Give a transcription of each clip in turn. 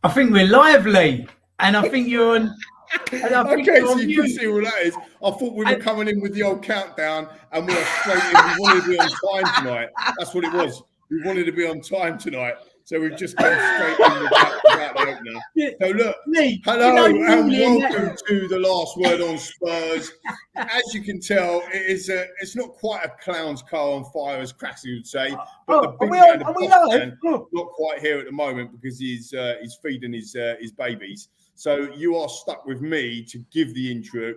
I think we're live, Lee, and I think you're on. Okay, so you can see what that is. I thought we were coming in with the old countdown, and we were straight in. We wanted to be on time tonight. That's what it was. We wanted to be on time tonight, so we've just come straight in without the opener. So look, Lee, hello and welcome to the Last Word on Spurs. As you can tell, it's not quite a clown's car on fire, as Cracknell would say, but the big man, not quite here at the moment because he's feeding his babies. So you are stuck with me to give the intro,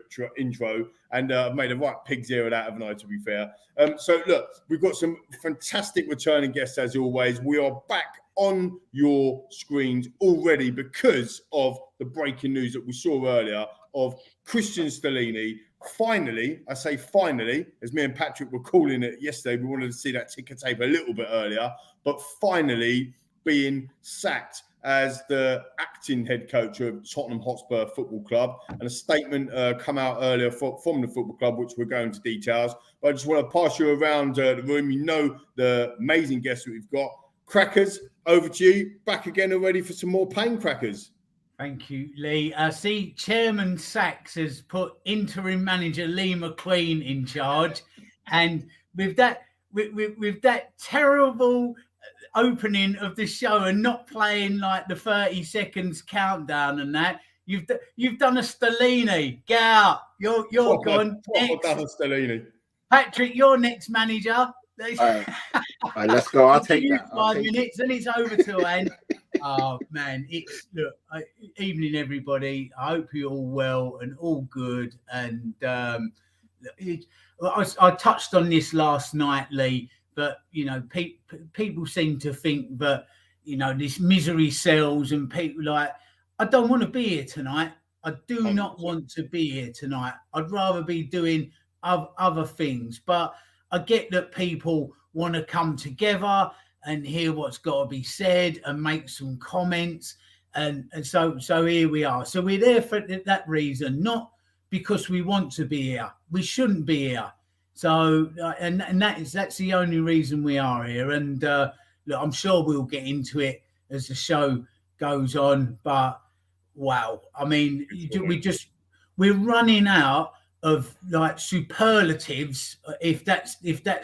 and I've made a right pig's ear of that, haven't I, to be fair? So look, we've got some fantastic returning guests as always. We are back on your screens already because of the breaking news that we saw earlier of Cristian Stellini. Finally, I say finally, as me and Patrick were calling it yesterday, we wanted to see that ticker tape a little bit earlier, but finally being sacked as the acting head coach of Tottenham Hotspur Football Club. And a statement come out earlier from the football club, which we'll go into details. But I just want to pass you around the room. You know the amazing guests that we've got. Crackers, over to you. Back again already for some more pain crackers. Thank you, Lee. See, Chairman Sachs has put interim manager Lee McQueen in charge. And with that terrible opening of the show and not playing like the 30 seconds countdown and that, you've done a Stellini. Get out. You're gone. I've done a Stellini. Patrick, you're next manager. All right, let's go. I'll take that. 5 minutes and it's over to Anne. Oh man, evening everybody. I hope you're all well and all good. And I touched on this last night, Lee. But, you know, people seem to think that, you know, this misery sells and people like, I don't want to be here tonight. I do not want to be here tonight. I'd rather be doing other things. But I get that people want to come together and hear what's got to be said and make some comments. And so here we are. So we're there for that reason, not because we want to be here. We shouldn't be here. So, and that's the only reason we are here. And look, I'm sure we'll get into it as the show goes on. But wow, I mean, we're running out of like superlatives, if that's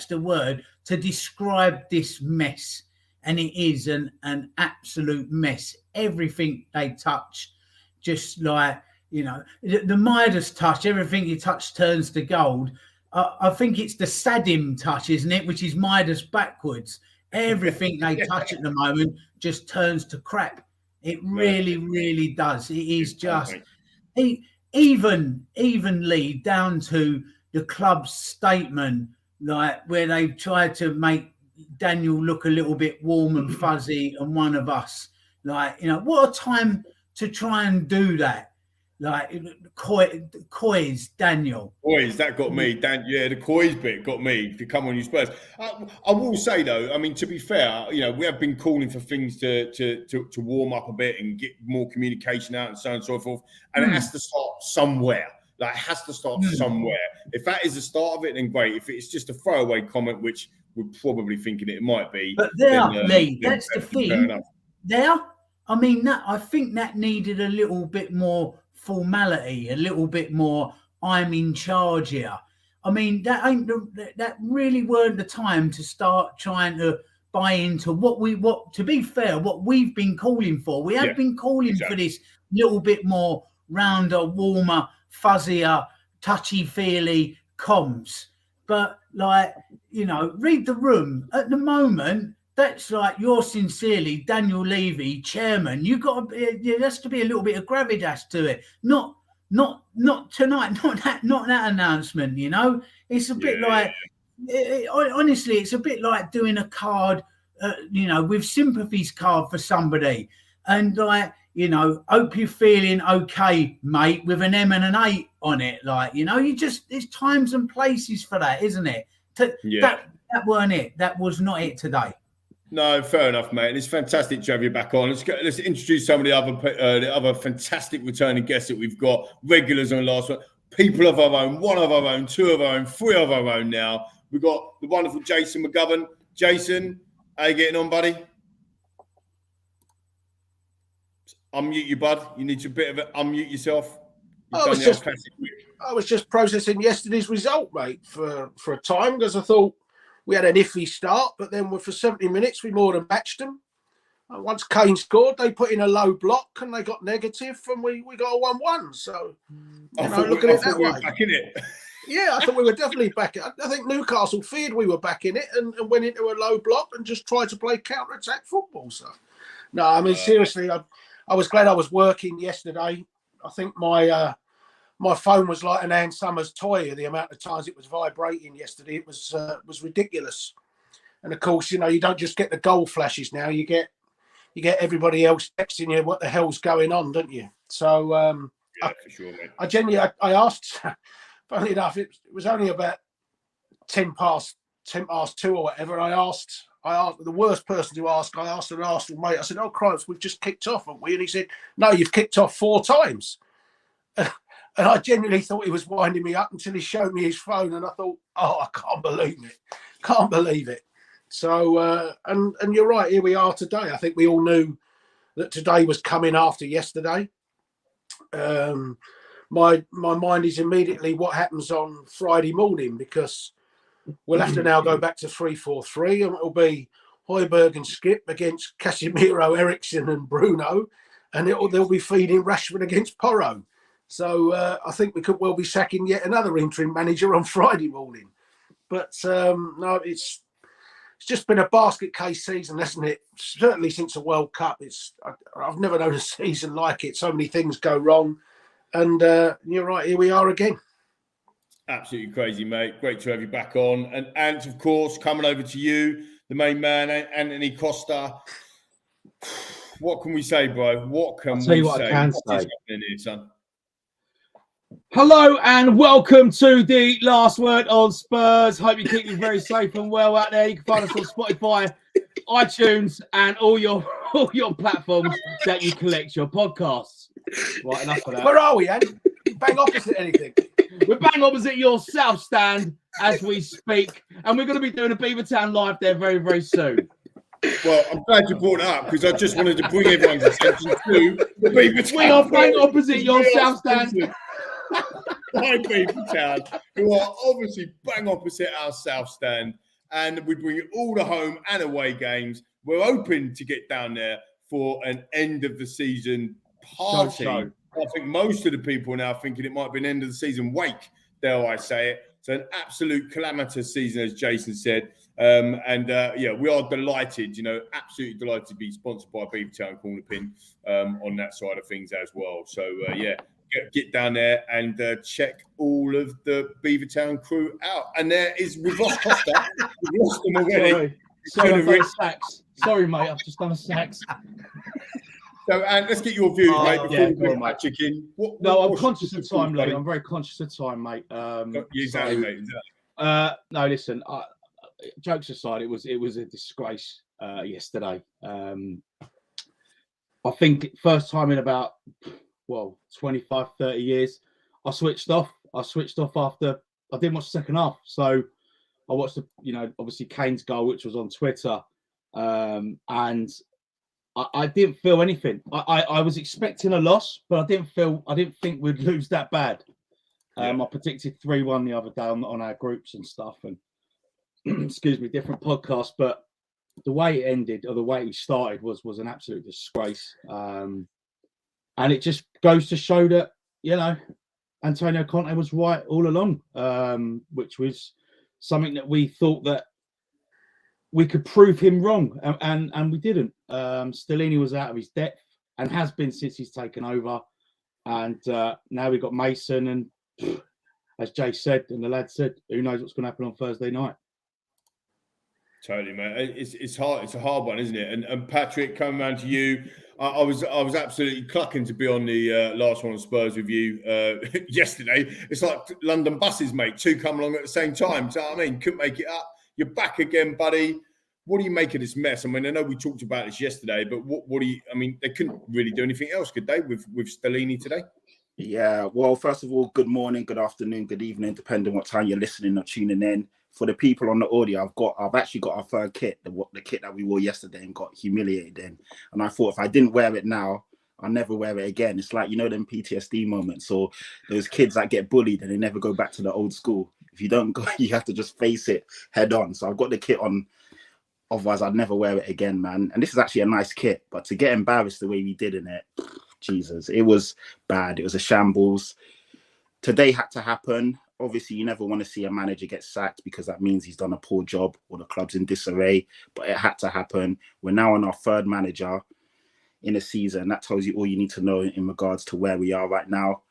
the word, to describe this mess. And it is an absolute mess. Everything they touch, just like, you know, the Midas touch, everything you touch turns to gold. I think it's the Sadim touch, isn't it? Which is Midas backwards. Everything they touch at the moment just turns to crap. It really, really does. It is just evenly down to the club's statement, like where they've tried to make Daniel look a little bit warm and fuzzy and one of us. Like, you know, what a time to try and do that. Like COYS, Daniel. COYS, that got me. The COYS bit got me to come on you Spurs. I will say though, I mean, to be fair, you know, we have been calling for things to warm up a bit and get more communication out and so on and so forth. And it has to start somewhere. Like, it has to start somewhere. If that is the start of it, then great. If it's just a throwaway comment, which we're probably thinking it might be. But Lee, that's the thing. I mean, I think that needed a little bit more formality, a little bit more I'm in charge here. I mean, that really weren't the time to start trying to buy into what to be fair, what we've been calling for. We have been calling for this little bit more rounder, warmer, fuzzier, touchy-feely comms. But like, you know, read the room. At the moment, that's like, you're sincerely Daniel Levy, chairman. You got there has to be a little bit of gravitas to it. Not tonight. Not that announcement. You know, it's a bit like. Honestly, it's a bit like doing a card. You know, with sympathies card for somebody, and like, you know, hope you're feeling okay, mate, with an M and an 8 on it. Like, you know, there's times and places for that, isn't it? That weren't it. That was not it today. No, fair enough, mate. And it's fantastic to have you back on. Let's introduce some of the other fantastic returning guests that we've got, regulars on last one, people of our own, one of our own, two of our own, three of our own now. We've got the wonderful Jason McGovern. Jason, how you getting on, buddy? unmute you, bud. You need to unmute yourself. I was just processing yesterday's result, mate, for a time, because I thought we had an iffy start, but then for 70 minutes we more than matched them. And once Kane scored, they put in a low block and they got negative, and we got a 1-1. So, look at it that way. Back in it. Yeah, I thought we were definitely back in it. I think Newcastle feared we were back in it and went into a low block and just tried to play counter-attack football. So, no, I mean, seriously, I was glad I was working yesterday. I think my phone was like an Ann Summers toy. The amount of times it was vibrating yesterday, it was ridiculous. And of course, you don't just get the goal flashes now. You get everybody else texting you what the hell's going on, don't you? So for sure, mate. I asked. Funny enough, it was only about 10 past 2 or whatever. I asked the worst person to ask. I asked an Arsenal mate. I said, "Oh, Christ, we've just kicked off, haven't we?" And he said, "No, you've kicked off 4 times." And I genuinely thought he was winding me up until he showed me his phone, and I thought, "Oh, I can't believe it." So, and you're right. Here we are today. I think we all knew that today was coming after yesterday. My mind is immediately what happens on Friday morning, because we'll have to now go back to 3-4-3, and it'll be Højbjerg and Skip against Casemiro, Eriksen and Bruno, and they'll be feeding Rashford against Porro. So I think we could well be sacking yet another interim manager on Friday morning. But no, it's just been a basket case season, hasn't it? Certainly since the World Cup. I've never known a season like it. So many things go wrong. And you're right, here we are again. Absolutely crazy, mate. Great to have you back on. And Ant, of course, coming over to you, the main man, Antony Costa. What can we say, bro? What can we say? What I can say. What's happening here, son? Hello and welcome to the Last Word on Spurs. Hope you're keeping very safe and well out there. You can find us on Spotify, iTunes, and all your platforms that you collect your podcasts. Right, enough of that. Where are we, Andy? Bang opposite anything. We're bang opposite your South Stand as we speak, and we're going to be doing a Beavertown live there very, very soon. Well, I'm glad you brought it up, because I just wanted to bring everyone's attention to the Beavertown. We are bang opposite your South Stand. By Beavertown, who are obviously bang opposite our South Stand, and we bring you all the home and away games. We're hoping to get down there for an end of the season party. So. I think most of the people are now thinking it might be an end of the season wake, dare I say it. So an absolute calamitous season, as Jason said. Yeah, we are delighted, absolutely delighted to be sponsored by Beavertown Corner Pin on that side of things as well. So, yeah. Get down there and check all of the Beavertown crew out. And we've lost Costa. We've lost them already. Sorry, I've done a sax. Sorry, mate, I've just done a sax. So, and let's get your views, mate, before we bring Patrick in. I'm conscious of time, Lee. I'm very conscious of time, mate. Exactly, mate. No, listen, jokes aside, it was a disgrace yesterday. I think first time in about 25, 30 years, I switched off. After I didn't watch the second half. So I watched obviously Kane's goal, which was on Twitter. And I didn't feel anything. I was expecting a loss, but I didn't think we'd lose that bad. I predicted 3-1 the other day on our groups and stuff, and excuse me, different podcasts. But the way it ended, or the way it started, was an absolute disgrace. And it just goes to show that, Antonio Conte was right all along, which was something that we thought that we could prove him wrong, and we didn't. Stellini was out of his depth and has been since he's taken over. And now we've got Mason, and as Jay said and the lad said, who knows what's going to happen on Thursday night. Totally, mate. It's hard. It's a hard one, isn't it? And Patrick, coming around to you, I was absolutely clucking to be on the last one on Spurs with you yesterday. It's like London buses, mate. 2 come along at the same time. So couldn't make it up. You're back again, buddy. What do you make of this mess? I know we talked about this yesterday, but what do you? They couldn't really do anything else, could they? With Stellini today. Yeah. Well, first of all, good morning, good afternoon, good evening, depending what time you're listening or tuning in. For the people on the audio, I've actually got our third kit, the kit that we wore yesterday and got humiliated in. And I thought if I didn't wear it now, I'll never wear it again. It's like, you know, them PTSD moments, or those kids that get bullied and they never go back to the old school. If you don't go, you have to just face it head on. So I've got the kit on. Otherwise, I'd never wear it again, man. And this is actually a nice kit, but to get embarrassed the way we did in it, Jesus, it was bad. It was a shambles. Today had to happen. Obviously, you never want to see a manager get sacked because that means he's done a poor job or the club's in disarray, but it had to happen. We're now on our third manager in a season. That tells you all you need to know in regards to where we are right now.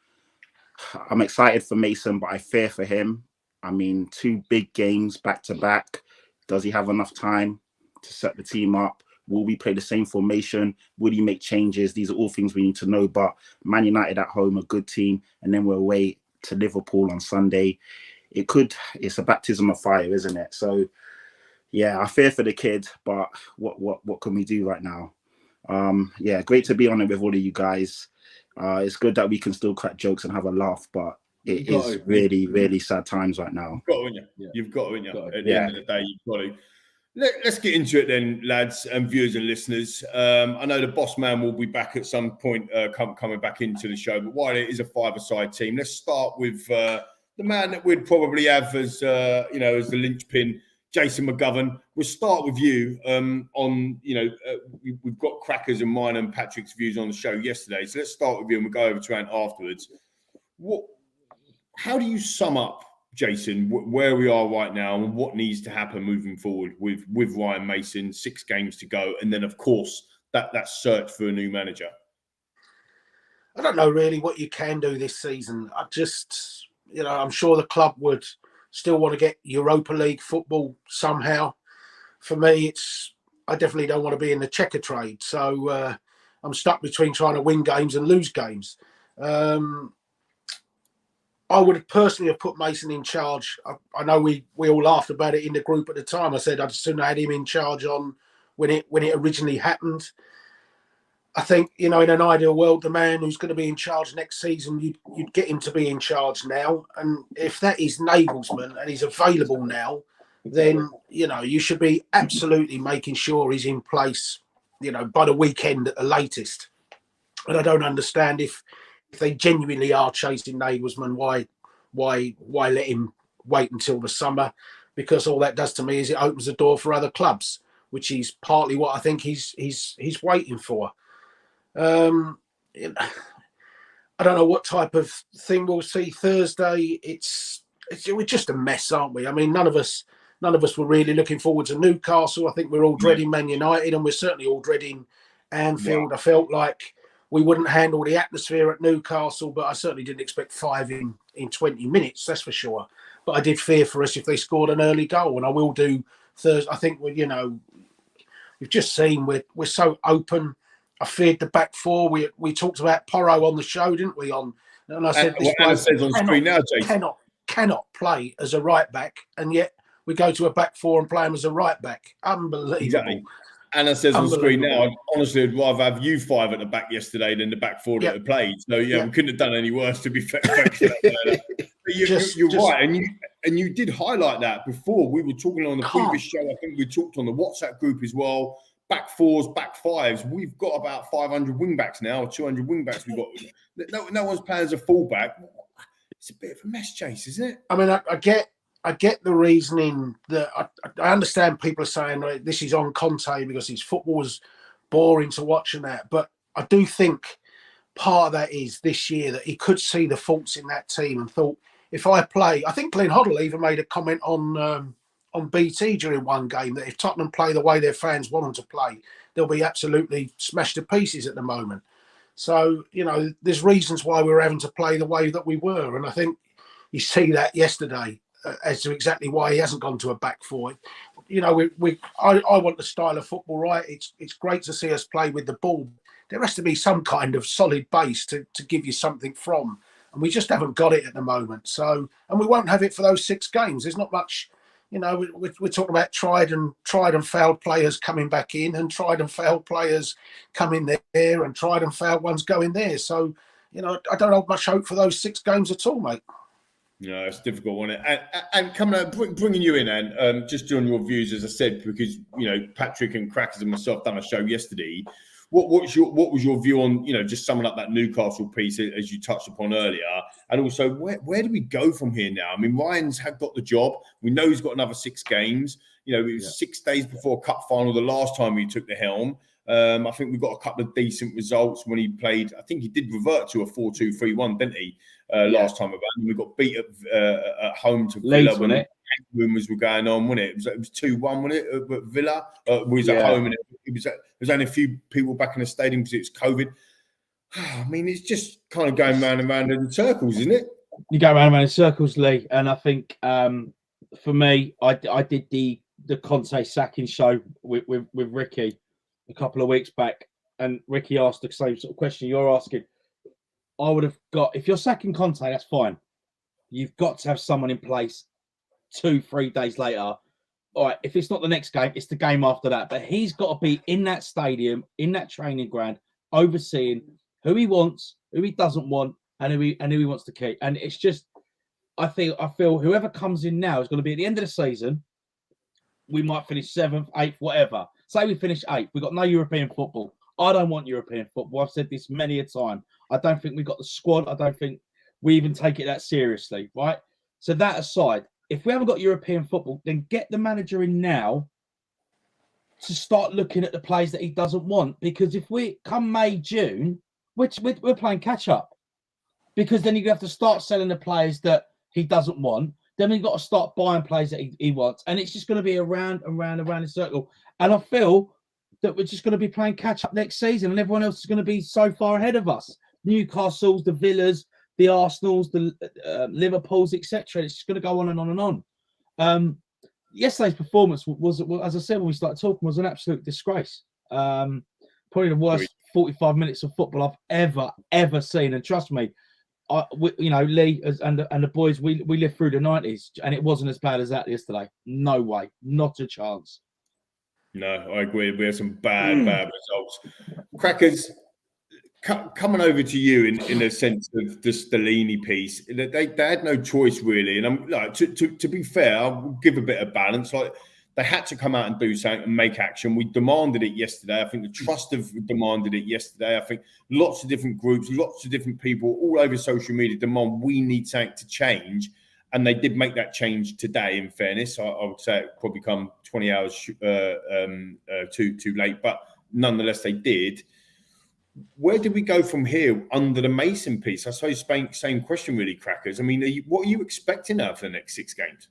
I'm excited for Mason, but I fear for him. I mean, 2 big games back to back. Does he have enough time to set the team up? Will we play the same formation? Will he make changes? These are all things we need to know. But Man United at home, a good team, and then we're away to Liverpool on Sunday. It's a baptism of fire, isn't it? So, yeah, I fear for the kid, but what can we do right now? Yeah, great to be on it with all of you guys. It's good that we can still crack jokes and have a laugh, but it is really, really sad times right now. You've got to, haven't you? Yeah. You've got to, haven't you? At the end of the day, you've got to. Let's get into it then, lads and viewers and listeners. I know the boss man will be back at some point coming back into the show, but while it is a 5-a-side team, let's start with the man that we'd probably have as as the linchpin, Jason McGovern. We'll start with you we've got Crackers and mine and Patrick's views on the show yesterday. So let's start with you and we'll go over to Ant afterwards. How do you sum up, Jason, where we are right now and what needs to happen moving forward with Ryan Mason, 6 games to go, and then, of course, that search for a new manager? I don't know really what you can do this season. I'm sure the club would still want to get Europa League football somehow. For me, I definitely don't want to be in the checker trade. So I'm stuck between trying to win games and lose games. I would have personally have put Mason in charge. I know we all laughed about it in the group at the time. I said I'd sooner had him in charge on when it originally happened. I think, in an ideal world, the man who's going to be in charge next season, you'd get him to be in charge now. And if that is Nagelsmann and he's available now, then, you should be absolutely making sure he's in place, by the weekend at the latest. And I don't understand if they genuinely are chasing Nagelsmann, why let him wait until the summer? Because all that does to me is it opens the door for other clubs, which is partly what I think he's waiting for. I don't know what type of thing we'll see Thursday. We're just a mess, aren't we? I mean, none of us were really looking forward to Newcastle. I think we're all dreading Man United, and we're certainly all dreading Anfield. I felt like we wouldn't handle the atmosphere at Newcastle, but I certainly didn't expect 5 in 20 minutes, that's for sure. But I did fear for us if they scored an early goal, and I will do Thursday. I think we've just seen we're so open. I feared the back four. We talked about Porro on the show, didn't we? And I said this guy says on screen now, Jason, cannot play as a right back, and yet we go to a back four and play him as a right back. Unbelievable. Exactly. Anna says on screen now, honestly, I'd rather have you 5 at the back yesterday than the back 4 that had played. So, we couldn't have done any worse, to be fair. You're right. And you did highlight that before. We were talking on the previous show. I think we talked on the WhatsApp group as well. Back 4s, back 5s. We've got about 500 wing backs now, or 200 wing backs we've got. No one's playing as a fullback. It's a bit of a mess, Chase, isn't it? I mean, I get the reasoning that I understand people are saying this is on Conte because his football was boring to watch and that. But I do think part of that is this year that he could see the faults in that team and thought, if I play, I think Glenn Hoddle even made a comment on BT during one game that if Tottenham play the way their fans want them to play, they'll be absolutely smashed to pieces at the moment. So, there's reasons why we're having to play the way that we were. And I think you see that yesterday. As to exactly why he hasn't gone to a back 4. I want the style of football right. It's great to see us play with the ball. There has to be some kind of solid base to give you something from, and we just haven't got it at the moment. So, and we won't have it for those 6 games. There's not much. We're talking about tried and failed players coming back in, and tried and failed players coming there, and tried and failed ones going there. So, I don't have much hope for those 6 games at all, mate. No, it's difficult, isn't it? And coming out, bringing you in, and just on your views, as I said, because Patrick and Crackers and myself done a show yesterday. what was your view on, you know, just summing up that Newcastle piece as you touched upon earlier, and also where do we go from here now? I mean, Ryan's got the job. We know he's got another 6 games. You know, it was 6 days before cup final the last time he took the helm. I think we got a couple of decent results when he played. I think he did revert to a 4-2-3-1, didn't he? Last time around, and we got beat at home to Villa when rumours were going on, wasn't it? It was 2-1, wasn't it? At Villa, we was at home, and it was only a few people back in the stadium because it was COVID. I mean, it's just kind of going round and round in circles, isn't it? You go round and round in circles, Lee. And I think for me, I did the Conte sacking show with Ricky a couple of weeks back, and Ricky asked the same sort of question you're asking. I would have got, if you're sacking Conte, that's fine. You've got to have someone in place 2-3 days later. All right, if it's not the next game, it's the game after that. But he's got to be in that stadium, in that training ground, overseeing who he wants, who he doesn't want, and who he wants to keep. And it's just, I feel whoever comes in now is going to be at the end of the season. We might finish 7th, 8th, whatever. Say we finish 8th. We've got no European football. I don't want European football. I've said this many a time. I don't think we've got the squad. I don't think we even take it that seriously, right? So that aside, if we haven't got European football, then get the manager in now to start looking at the players that he doesn't want. Because if we come May, June, we're playing catch up. Because then you have to start selling the players that he doesn't want. Then we've got to start buying players that he wants. And it's just going to be around and round and round in a circle. And I feel that we're just going to be playing catch up next season, and everyone else is going to be so far ahead of us. Newcastle's, the Villas, the Arsenals, the Liverpools, etc. It's just going to go on and on and on. Yesterday's performance was, as I said when we started talking, was an absolute disgrace. Probably the worst 45 minutes of football I've ever seen. And trust me, Lee and the boys, we lived through the 90s, and it wasn't as bad as that yesterday. No way, not a chance. No, I agree. We had some bad results. Crackers, coming over to you in a sense of the Stellini piece, they had no choice really. And I'm like, to be fair, I'll give a bit of balance. Like, they had to come out and do something and make action. We demanded it yesterday. I think the Trust have demanded it yesterday. I think lots of different groups, lots of different people all over social media demand we need something to change. And they did make that change today, in fairness. I would say it probably come 20 hours too late, but nonetheless, they did. Where do we go from here under the Mason piece? I suppose same question, really, Crackers. I mean, what are you expecting now for the next 6 games?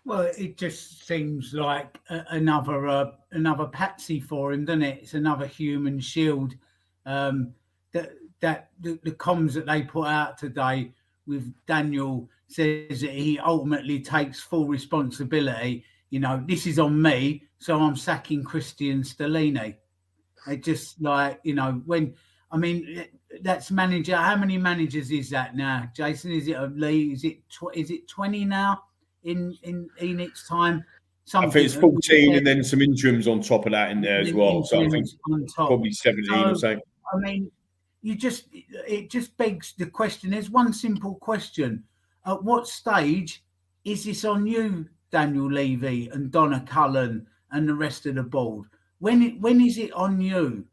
Well, it just seems like another patsy for him, doesn't it? It's another human shield. The comms that they put out today with Daniel says that he ultimately takes full responsibility. You know, this is on me, so I'm sacking Cristian Stellini. It just like, you know, that's manager. How many managers is that now, Jason? Is it a Lee? Is it 20 now in Enid's time? I think it's 14 and then some interims on top of that in there as well. So I think probably 17 or so. I mean, it just begs the question. There's one simple question. At what stage is this on you, Daniel Levy and Donna Cullen and the rest of the board? When is it on you?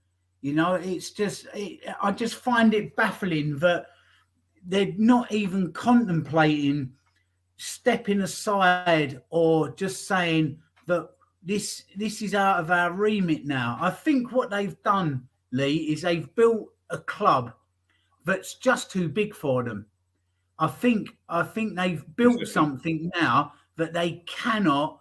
You know, it's just, I just find it baffling that they're not even contemplating stepping aside or just saying that this is out of our remit now. I think what they've done, Lee, is they've built a club that's just too big for them. I think they've built something now that they cannot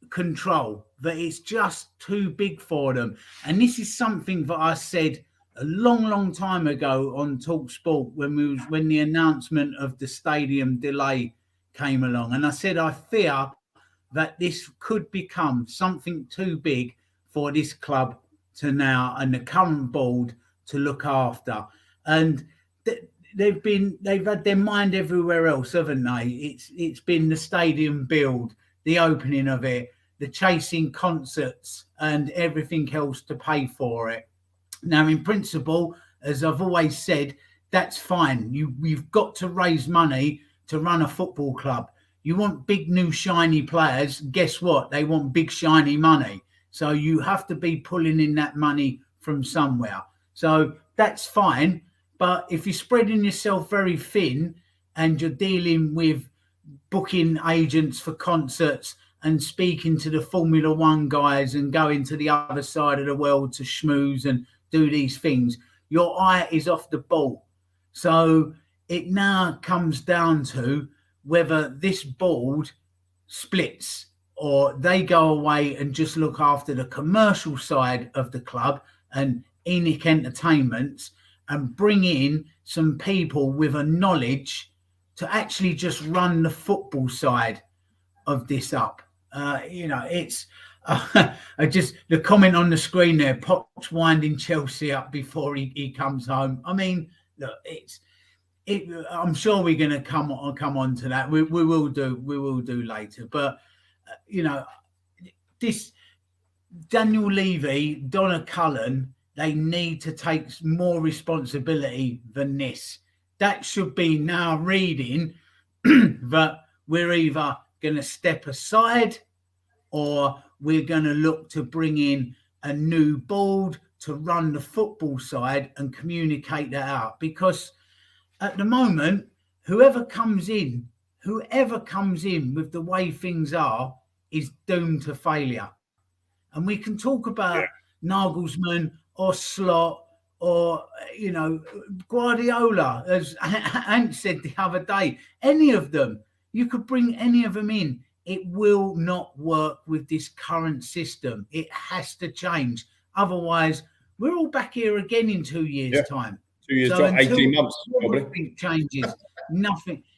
control, that it's just too big for them. And this is something that I said a long time ago on Talk Sport when the announcement of the stadium delay came along. And I said, I fear that this could become something too big for this club to now and the current board to look after. And they've had their mind everywhere else, haven't they? It's been the stadium build, the opening of it, the chasing concerts and everything else to pay for it. Now, in principle, as I've always said, that's fine. We've got to raise money to run a football club. You want big, new, shiny players. Guess what? They want big, shiny money. So you have to be pulling in that money from somewhere. So that's fine. But if you're spreading yourself very thin and you're dealing with booking agents for concerts and speaking to the Formula One guys and going to the other side of the world to schmooze and do these things, your eye is off the ball. So it now comes down to whether this board splits or they go away and just look after the commercial side of the club and Enoch Entertainments and bring in some people with a knowledge to actually just run the football side of this up. It's just the comment on the screen there, Potts winding Chelsea up before he comes home. I mean, look, I'm sure we're going to come on to that. We will do later. But, this Daniel Levy, Donna Cullen, they need to take more responsibility than this. That should be now reading that we're either going to step aside or we're going to look to bring in a new board to run the football side and communicate that out. Because at the moment, whoever comes in with the way things are is doomed to failure. And we can talk about Nagelsmann or Slot or, Guardiola, as Ant said the other day. Any of them, you could bring any of them in. It will not work with this current system. It has to change. Otherwise, we're all back here again in 2 years' time. 2 years, 18 months, probably. Nothing changes.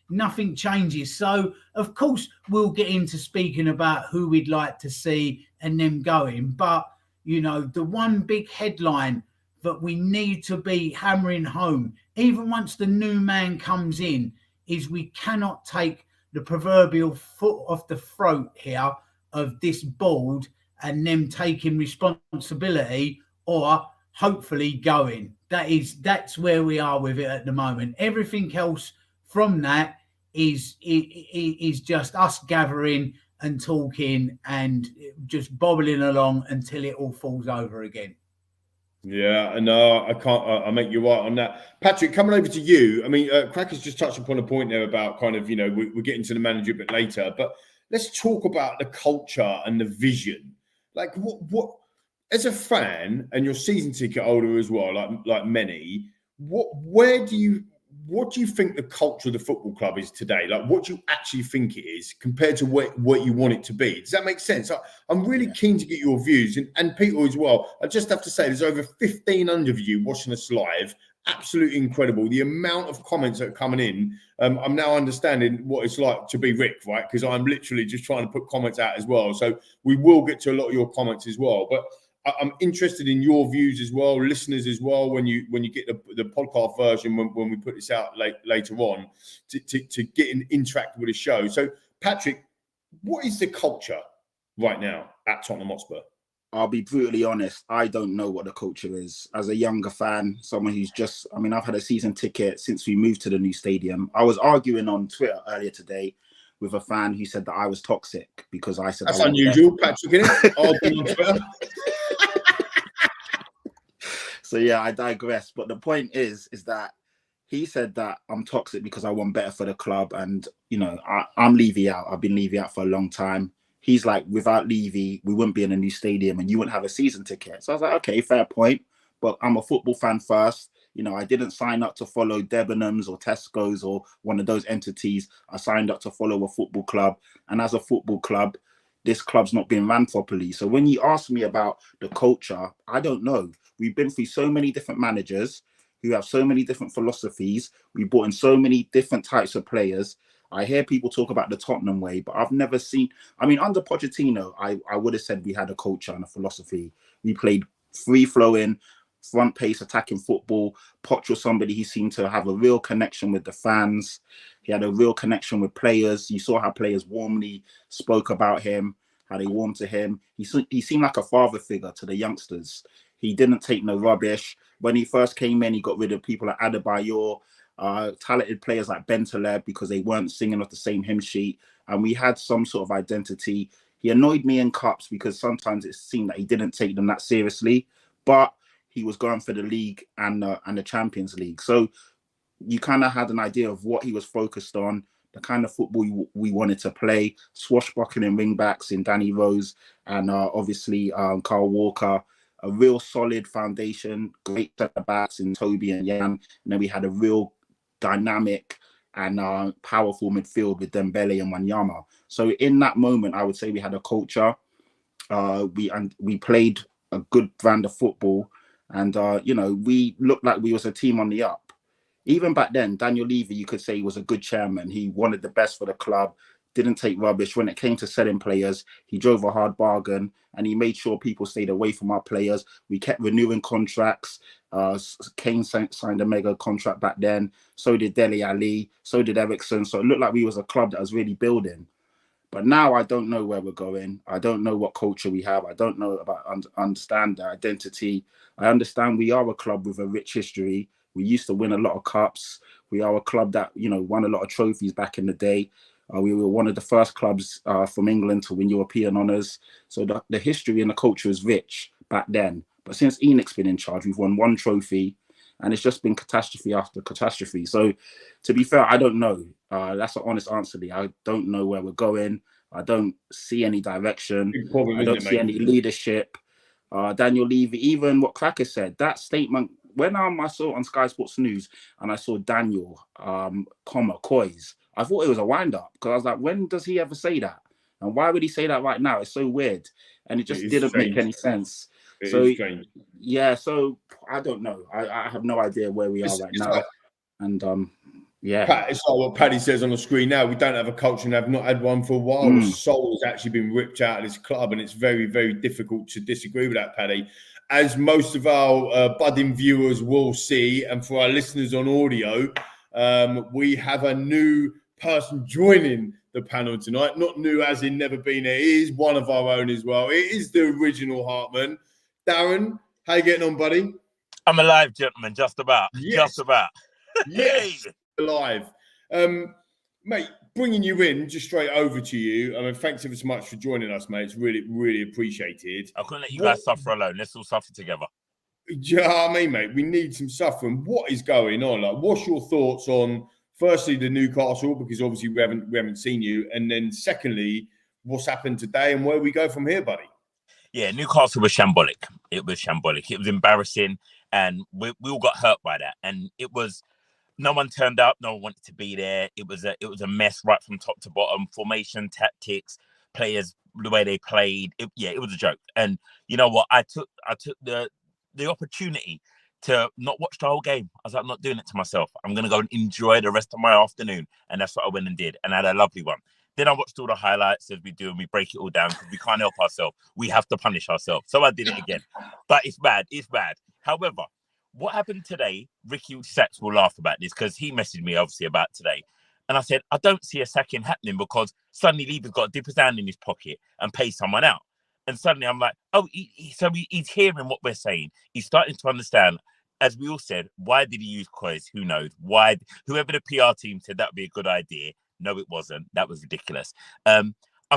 Nothing changes. So, of course, we'll get into speaking about who we'd like to see and them going. But, the one big headline that we need to be hammering home, even once the new man comes in, is we cannot take the proverbial foot off the throat here of this board and them taking responsibility or hopefully going. That's where we are with it at the moment. Everything else from that is just us gathering and talking and just bobbling along until it all falls over again. Yeah, no, I can't. I make you right on that. Patrick, coming over to you. I mean, Cracker's just touched upon a point there about kind of, we're getting to the manager a bit later, but let's talk about the culture and the vision. Like, what as a fan, and you're season ticket holder as well, like many, what do you think the culture of the football club is today? Like, what do you actually think it is compared to what you want it to be? Does that make sense? I'm really keen to get your views, and Peter as well. I just have to say, there's over 1,500 of you watching us live. Absolutely incredible. The amount of comments that are coming in. I'm now understanding what it's like to be Rick, right? Because I'm literally just trying to put comments out as well. So we will get to a lot of your comments as well. But I'm interested in your views as well, listeners as well, when you get the podcast version, when we put this out later on, to get and interact with the show. So, Patrick, what is the culture right now at Tottenham Hotspur? I'll be brutally honest, I don't know what the culture is. As a younger fan, someone who's I've had a season ticket since we moved to the new stadium. I was arguing on Twitter earlier today with a fan who said that I was toxic because I said... That's unusual, Patrick, isn't it? Arguing on Twitter. So yeah, I digress. But the point is that he said that I'm toxic because I want better for the club. And, I'm Levy out. I've been Levy out for a long time. He's like, without Levy, we wouldn't be in a new stadium and you wouldn't have a season ticket. So I was like, okay, fair point. But I'm a football fan first. I didn't sign up to follow Debenhams or Tesco's or one of those entities. I signed up to follow a football club. And as a football club, this club's not being ran properly. So when you ask me about the culture, I don't know. We've been through so many different managers who have so many different philosophies. We brought in so many different types of players. I hear people talk about the Tottenham way, but I've never seen... under Pochettino, I would have said we had a culture and a philosophy. We played free-flowing, front pace attacking football. Poch was somebody he seemed to have a real connection with the fans. He had a real connection with players. You saw how players warmly spoke about him, how they warmed to him. He seemed like a father figure to the youngsters. He didn't take no rubbish. When he first came in, he got rid of people like Adebayor, talented players like Bentaleb because they weren't singing off the same hymn sheet. And we had some sort of identity. He annoyed me in cups because sometimes it seemed that he didn't take them that seriously. But he was going for the league and the Champions League. So you kind of had an idea of what he was focused on, the kind of football we wanted to play, swashbuckling wing backs in Danny Rose and obviously Carl Walker, a real solid foundation, great centre backs in Toby and Jan. And then we had a real dynamic and powerful midfield with Dembele and Wanyama. So in that moment, I would say we had a culture. We played a good brand of football, and we looked like we was a team on the up. Even back then, Daniel Levy, you could say he was a good chairman. He wanted the best for the club, didn't take rubbish. When it came to selling players, he drove a hard bargain, and he made sure people stayed away from our players. We kept renewing contracts. Kane signed a mega contract back then. So did Dele Alli. So did Ericsson. So it looked like we was a club that was really building. But now I don't know where we're going. I don't know what culture we have. I don't know about understand the identity. I understand we are a club with a rich history. We used to win a lot of cups. We are a club that, won a lot of trophies back in the day. We were one of the first clubs from England to win European honours. So the history and the culture is rich back then. But since Enoch's been in charge, we've won one trophy, and it's just been catastrophe after catastrophe. So to be fair, I don't know. That's an honest answer, Lee. I don't know where we're going. I don't see any direction. I don't see any leadership. Daniel Levy, even what Cracker said, that statement, when I saw it on Sky Sports News and I saw Daniel, COYS, I thought it was a wind-up, because I was like, when does he ever say that? And why would he say that right now? It's so weird. And it just didn't make any sense. So I don't know. I have no idea where we are right now. And Pat, it's like what Paddy says on the screen now. We don't have a culture and have not had one for a while. The soul has actually been ripped out of this club, and it's very, very difficult to disagree with that, Paddy. As most of our budding viewers will see, and for our listeners on audio, we have a new person joining the panel tonight. Not new as in never been here. He is one of our own as well. It is the original Hartman. Darren, how you getting on, buddy? I'm alive, gentlemen. Just about. Yes. Just about. Yes, alive. Mate, bringing you in just straight over to you. I mean, thanks ever so much for joining us, mate. It's really, really appreciated. I couldn't let you guys suffer alone. Let's all suffer together. Yeah, I mean, mate, we need some suffering. What is going on? Like, what's your thoughts on, firstly, the Newcastle, because obviously we haven't seen you, and then secondly, what's happened today and where we go from here, buddy? Yeah, Newcastle was shambolic. It was shambolic. It was embarrassing, and we all got hurt by that. And it was, no one turned up. No one wanted to be there. It was a mess right from top to bottom. Formation, tactics, players, the way they played. It was a joke. And you know what? I took the opportunity to not watch the whole game. I was like, I'm not doing it to myself. I'm going to go and enjoy the rest of my afternoon. And that's what I went and did. And I had a lovely one. Then I watched all the highlights as we do, and we break it all down because we can't help ourselves. We have to punish ourselves. So I did it again. But it's bad. It's bad. However, what happened today, Ricky Sachs will laugh about this because he messaged me obviously about today. And I said, I don't see a sacking happening because suddenly Levy's got to dip his hand in his pocket and pay someone out. And suddenly I'm like, oh, he's hearing what we're saying. He's starting to understand. As we all said, why did he use COYS? Who knows? Why? Whoever the PR team said that would be a good idea. No, it wasn't. That was ridiculous. I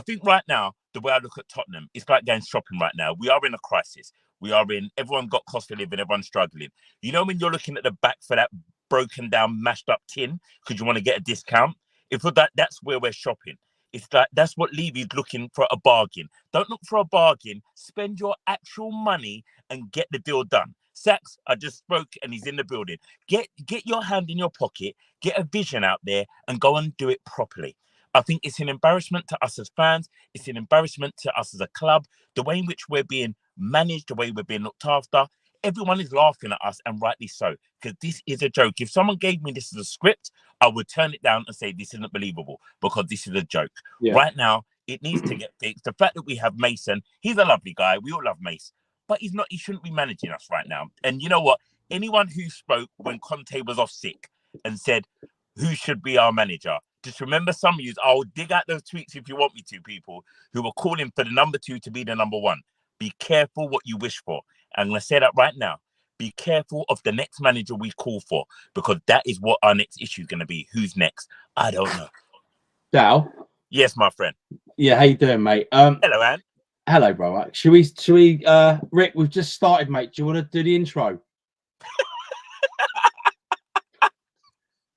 think right now, the way I look at Tottenham, it's like going shopping right now. We are in a crisis. Everyone got cost of living, everyone's struggling. You know, when you're looking at the back for that broken down, mashed up tin, because you want to get a discount, that's where we're shopping. It's like, that's what Levy's looking for, a bargain. Don't look for a bargain. Spend your actual money and get the deal done. Sachs, I just spoke and he's in the building. Get your hand in your pocket, get a vision out there and go and do it properly. I think it's an embarrassment to us as fans. It's an embarrassment to us as a club. The way in which we're being managed, the way we're being looked after, everyone is laughing at us, and rightly so, because this is a joke. If someone gave me this as a script, I would turn it down and say this isn't believable because this is a joke. Yeah. Right now, it needs to get fixed. The fact that we have Mason, he's a lovely guy. We all love Mace. But he shouldn't be managing us right now. And you know what? Anyone who spoke when Conte was off sick and said, who should be our manager? Just remember some of you, I'll dig out those tweets if you want me to, people who were calling for the number 2 to be the number 1. Be careful what you wish for. I'm going to say that right now. Be careful of the next manager we call for, because that is what our next issue is going to be. Who's next? I don't know. Dal? Yes, my friend. Yeah, how you doing, mate? Hello, Ann. Hello, bro. Should we, Rick, we've just started, mate. Do you want to do the intro?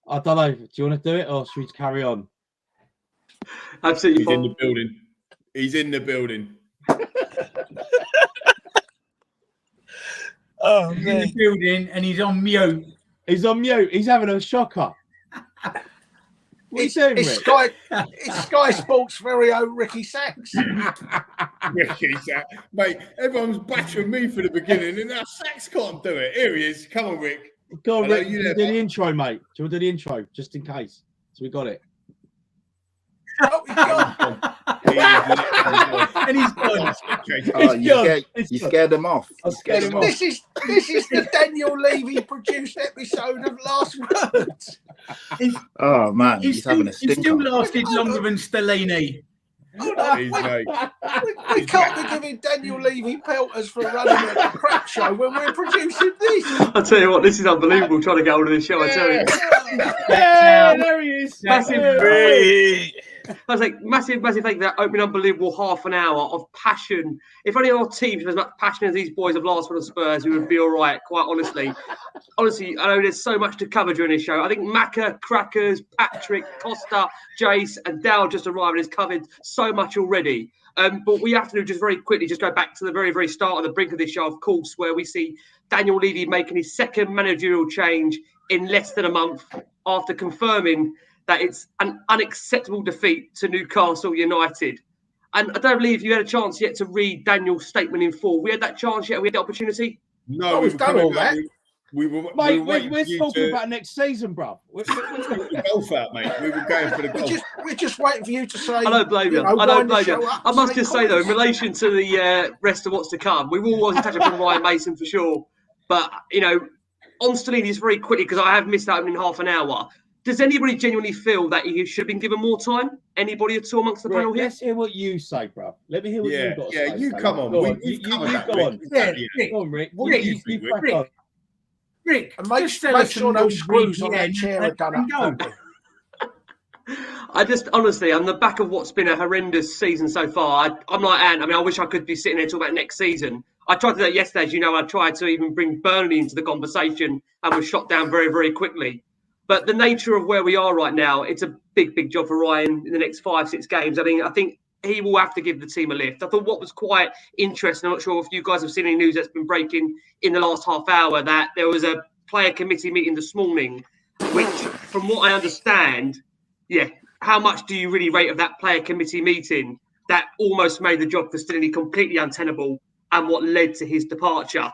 I don't know. Do you want to do it or should we carry on? Absolutely. He's in the building. He's in the building. Oh, he's in the building and he's on mute. He's on mute. He's having a shocker. What are you doing, Rick? It's Sky Sports' very own Ricky Sacks. Ricky Sacks. Mate, everyone's bashing me for the beginning and now Sacks can't do it. Here he is. Come on, Rick. Go on, Rick. You do the intro, mate. Do you want to do the intro, just in case? So we got it. Oh, he's gone. And he's gone. You scared them off. I scared him off. This is the Daniel Levy produced episode of Last Words. Oh man, he's having a stinker. He still lasted longer than Stellini. We can't be giving Daniel Levy pelters for running a crap show when we're producing this. I'll tell you what, this is unbelievable trying to get hold of this show. I tell you. Yeah, there he is. I was like, massive thank you for that opening unbelievable half an hour of passion. If only our team had as much passion as these boys of Last Word on Spurs, we would be all right, quite honestly. Honestly, I know there's so much to cover during this show. I think Macca, Crackers, Patrick, Costa, Jace and Dal just arrived and has covered so much already. But we have to just very quickly just go back to the very, very start of the brink of this show, of course, where we see Daniel Levy making his second managerial change in less than a month after confirming that it's an unacceptable defeat to Newcastle United. And I don't believe you had a chance yet to read Daniel's statement in full. We had that chance yet? We had the opportunity? No, we've done all that. We're talking about next season, bro. We're the golf out, mate. We were going for the golf. We're just waiting for you to say. I don't blame you. I don't blame you. I must just say, though, in relation to the rest of what's to come, we will always touch upon Ryan Mason for sure. But, you know, on Stellini, just very quickly, because I have missed out in half an hour. Does anybody genuinely feel that he should have been given more time? Anybody at all amongst the panel here? Let's hear what you say, bro. Let me hear what you've got to say. Yeah, you come on. You go on. Go on, Rick. Rick, and make sure those screws on that chair are done up. I just, honestly, on the back of what's been a horrendous season so far, I'm like Ant. I mean, I wish I could be sitting there talking about next season. I tried to do that yesterday, as you know. I tried to even bring Burnley into the conversation and was shot down very, very quickly. But the nature of where we are right now, it's a big, big job for Ryan in the next 5-6 games. I think he will have to give the team a lift. I thought what was quite interesting, I'm not sure if you guys have seen any news that's been breaking in the last half hour, that there was a player committee meeting this morning, which, from what I understand, how much do you really rate of that player committee meeting that almost made the job for Stellini completely untenable and what led to his departure?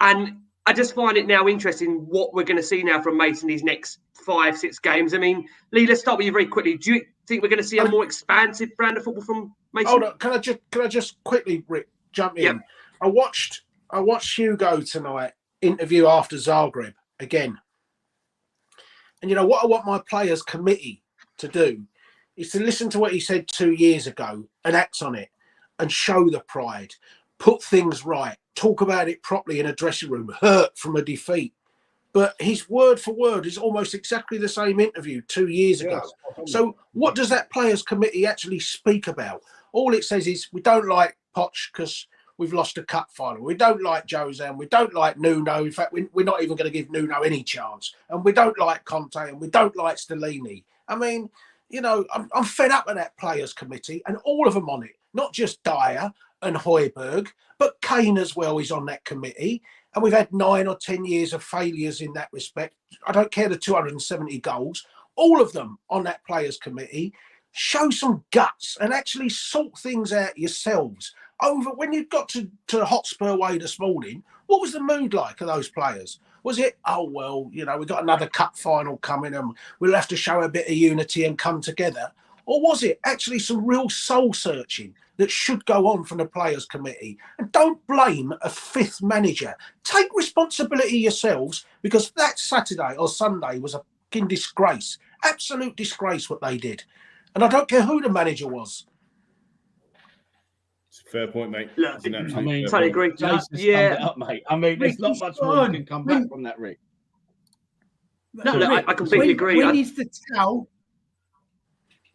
And I just find it now interesting what we're going to see now from Mason these next 5-6 games. I mean, Lee, let's start with you very quickly. Do you think we're going to see a more expansive brand of football from Mason? Hold on, can I just quickly, Rick, jump in? Yep. I watched Hugo tonight interview after Zagreb again, and you know what I want my players committee to do is to listen to what he said 2 years ago and act on it and show the pride, put things right. Talk about it properly in a dressing room, hurt from a defeat. But his word for word is almost exactly the same interview 2 years ago. So what does that players committee actually speak about? All it says is we don't like Poch because we've lost a cup final. We don't like Jose. We don't like Nuno. In fact, we're not even going to give Nuno any chance. And we don't like Conte and we don't like Stellini. I mean, you know, I'm fed up with that players committee and all of them on it, not just Dyer and Højbjerg, but Kane as well is on that committee. And we've had 9 or 10 years of failures in that respect. I don't care the 270 goals, all of them on that players committee. Show some guts and actually sort things out yourselves. Over when you got to Hotspur Way this morning, what was the mood like of those players? Was it, oh, well, you know, we've got another cup final coming and we'll have to show a bit of unity and come together? Or was it actually some real soul searching that should go on from the players committee? And don't blame a fifth manager. Take responsibility yourselves, because that Saturday or Sunday was a fucking disgrace. Absolute disgrace what they did. And I don't care who the manager was. It's a fair point, mate. Look, it's an I mean, totally agree. Yeah, up, mate. I mean, there's not much more that can come back from that, Rick. No, Rick, I completely agree.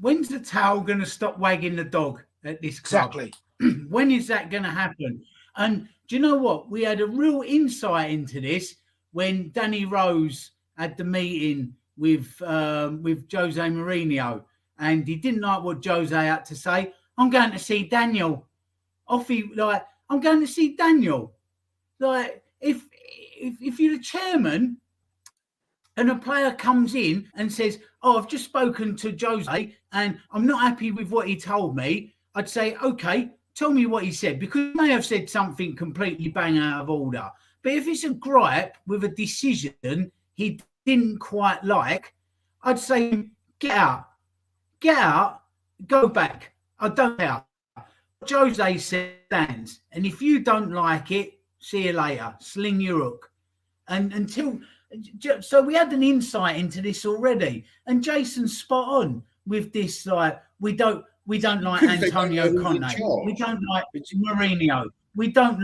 When's the towel going to stop wagging the dog at this club? Exactly. When is that going to happen? And do you know what? We had a real insight into this when Danny Rose had the meeting with Jose Mourinho, and he didn't like what Jose had to say. I'm going to see Daniel. I'm going to see Daniel. Like, if you're the chairman and a player comes in and says, "Oh, I've just spoken to Jose and I'm not happy with what he told me," I'd say, "Okay, tell me what he said," because he may have said something completely bang out of order. But if it's a gripe with a decision he didn't quite like, I'd say, get out, go back. I don't care. Jose said stands, and if you don't like it, see you later. Sling your hook. And so we had an insight into this already, and Jason's spot on with this. Like, we don't like Antonio Conte. We don't like Mourinho. We don't.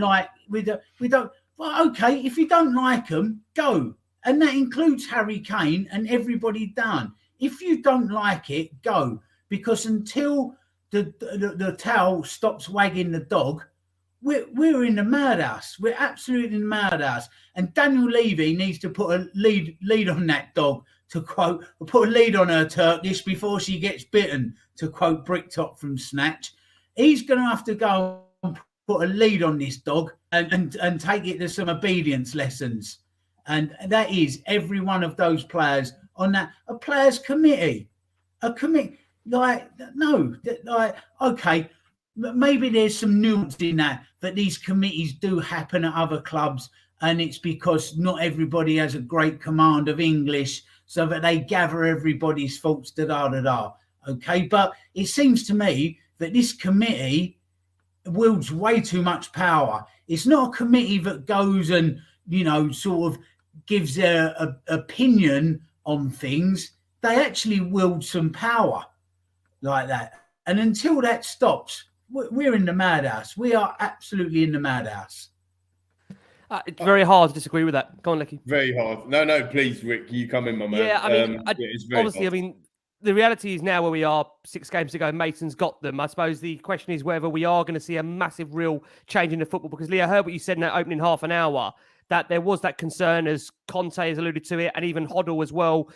Well, okay, if you don't like them, go. And that includes Harry Kane and everybody down. If you don't like it, go. Because until the towel stops wagging the dog, we're in the madhouse. We're absolutely in the madhouse. And Daniel Levy needs to put a lead on that dog, to quote, put a lead on her Turkish before she gets bitten, to quote Bricktop from Snatch. He's going to have to go and put a lead on this dog and take it to some obedience lessons. And that is every one of those players on a players committee. A committee, okay, maybe there's some nuance in that these committees do happen at other clubs, and it's because not everybody has a great command of English, so that they gather everybody's thoughts, okay? But it seems to me that this committee wields way too much power. It's not a committee that goes and, sort of gives their opinion on things. They actually wield some power like that. And until that stops, we're in the madhouse. We are absolutely in the madhouse. It's very hard to disagree with that. Go on, Licky. Very hard. No, please, Rick, you come in, my man. Yeah, I mean, it's very obviously, hard. I mean, the reality is now where we are 6 games ago, Mason's got them. I suppose the question is whether we are going to see a massive, real change in the football. Because, Lee, I heard what you said in that opening half an hour, that there was that concern, as Conte has alluded to it, and even Hoddle as well,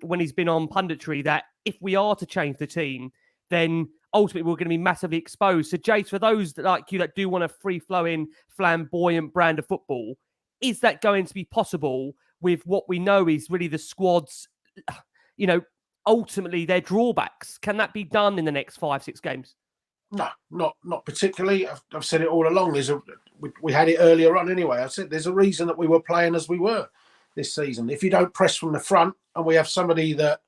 when he's been on punditry, that if we are to change the team, then ultimately we're going to be massively exposed. So, Jace, for those like you that do want a free-flowing, flamboyant brand of football, is that going to be possible with what we know is really the squad's, ultimately their drawbacks? Can that be done in the next 5-6 games? No, not particularly. I've said it all along. We had it earlier on anyway. I said there's a reason that we were playing as we were this season. If you don't press from the front, and we have somebody that,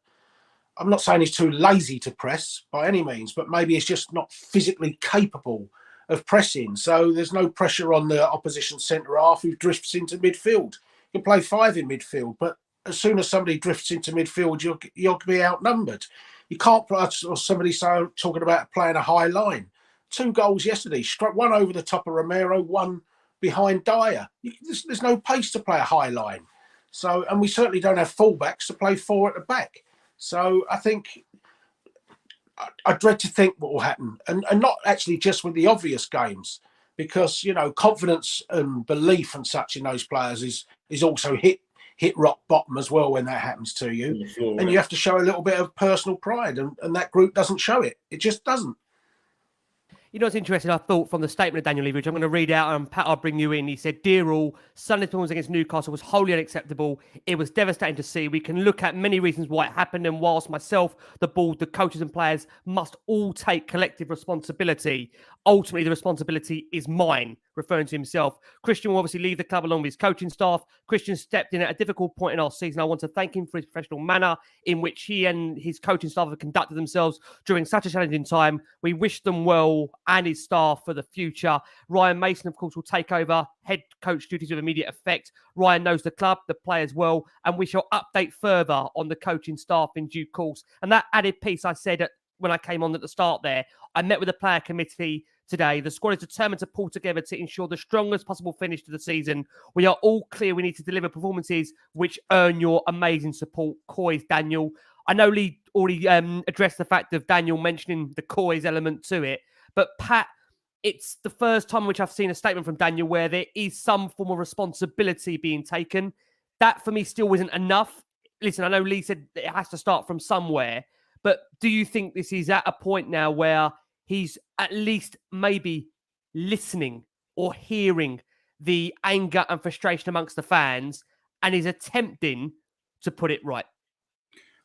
I'm not saying he's too lazy to press by any means, but maybe he's just not physically capable of pressing. So there's no pressure on the opposition centre half who drifts into midfield. You can play 5 in midfield, but as soon as somebody drifts into midfield, you'll be outnumbered. You can't play, or somebody talking about playing a high line. 2 goals yesterday, struck one over the top of Romero, one behind Dyer. There's no pace to play a high line. So, and we certainly don't have fullbacks to play 4 at the back. So I think I dread to think what will happen, and not actually just with the obvious games, because confidence and belief and such in those players is also hit rock bottom as well when that happens to you, and you have to show a little bit of personal pride, and that group doesn't show it. It just doesn't. What's interesting, I thought, from the statement of Daniel Levy, which I'm going to read out, and Pat, I'll bring you in. He said, "Dear all, Sunday's performance against Newcastle was wholly unacceptable. It was devastating to see. We can look at many reasons why it happened, and whilst myself, the board, the coaches and players must all take collective responsibility, ultimately the responsibility is mine," referring to himself. Cristian will obviously leave the club along with his coaching staff. Cristian stepped in at a difficult point in our season. I want to thank him for his professional manner in which he and his coaching staff have conducted themselves during such a challenging time. We wish them well and his staff for the future. Ryan Mason, of course, will take over head coach duties with immediate effect. Ryan knows the club, the players well, and we shall update further on the coaching staff in due course. And that added piece I said when I came on at the start there, I met with the player committee today. The squad is determined to pull together to ensure the strongest possible finish to the season. We are all clear we need to deliver performances which earn your amazing support. COYS, Daniel. I know Lee already addressed the fact of Daniel mentioning the COYS element to it, but Pat, it's the first time in which I've seen a statement from Daniel where there is some form of responsibility being taken. That for me still isn't enough. Listen, I know Lee said it has to start from somewhere, but do you think this is at a point now where he's at least maybe listening or hearing the anger and frustration amongst the fans and is attempting to put it right?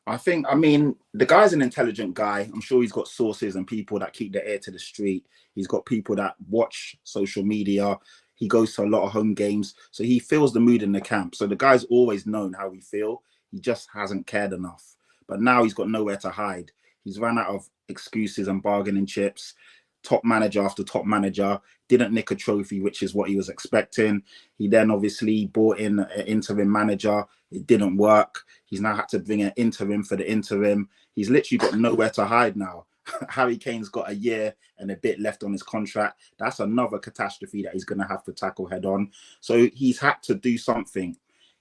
I mean, the guy's an intelligent guy. I'm sure he's got sources and people that keep their ear to the street. He's got people that watch social media. He goes to a lot of home games. So he feels the mood in the camp. So the guy's always known how we feel. He just hasn't cared enough. But now he's got nowhere to hide. He's run out of excuses and bargaining chips. Top manager after top manager, didn't nick a trophy, which is what he was expecting. He then obviously brought in an interim manager. It didn't work. He's now had to bring an interim for the interim. He's literally got nowhere to hide now. Harry Kane's got a year and a bit left on his contract. That's another catastrophe that he's going to have to tackle head on. So he's had to do something.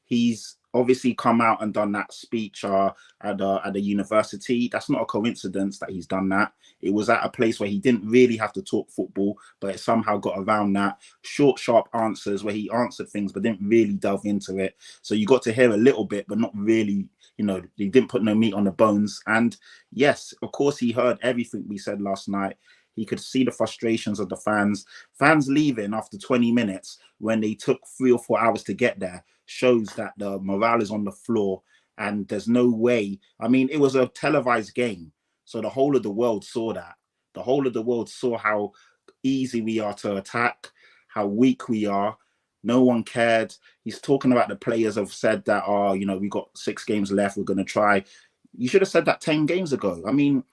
He's obviously come out and done that speech at a university. That's not a coincidence that he's done that. It was at a place where he didn't really have to talk football, but it somehow got around that. Short, sharp answers where he answered things, but didn't really delve into it. So you got to hear a little bit, but not really, you know, he didn't put no meat on the bones. And yes, of course, he heard everything we said last night. He could see the frustrations of the fans. Fans leaving after 20 minutes when they took 3 or 4 hours to get there shows that the morale is on the floor and there's no way. I mean, it was a televised game. So the whole of the world saw that. The whole of the world saw how easy we are to attack, how weak we are. No one cared. He's talking about the players have said that, oh, you know, we got 6 games left. We're going to try. You should have said that 10 games ago. I mean,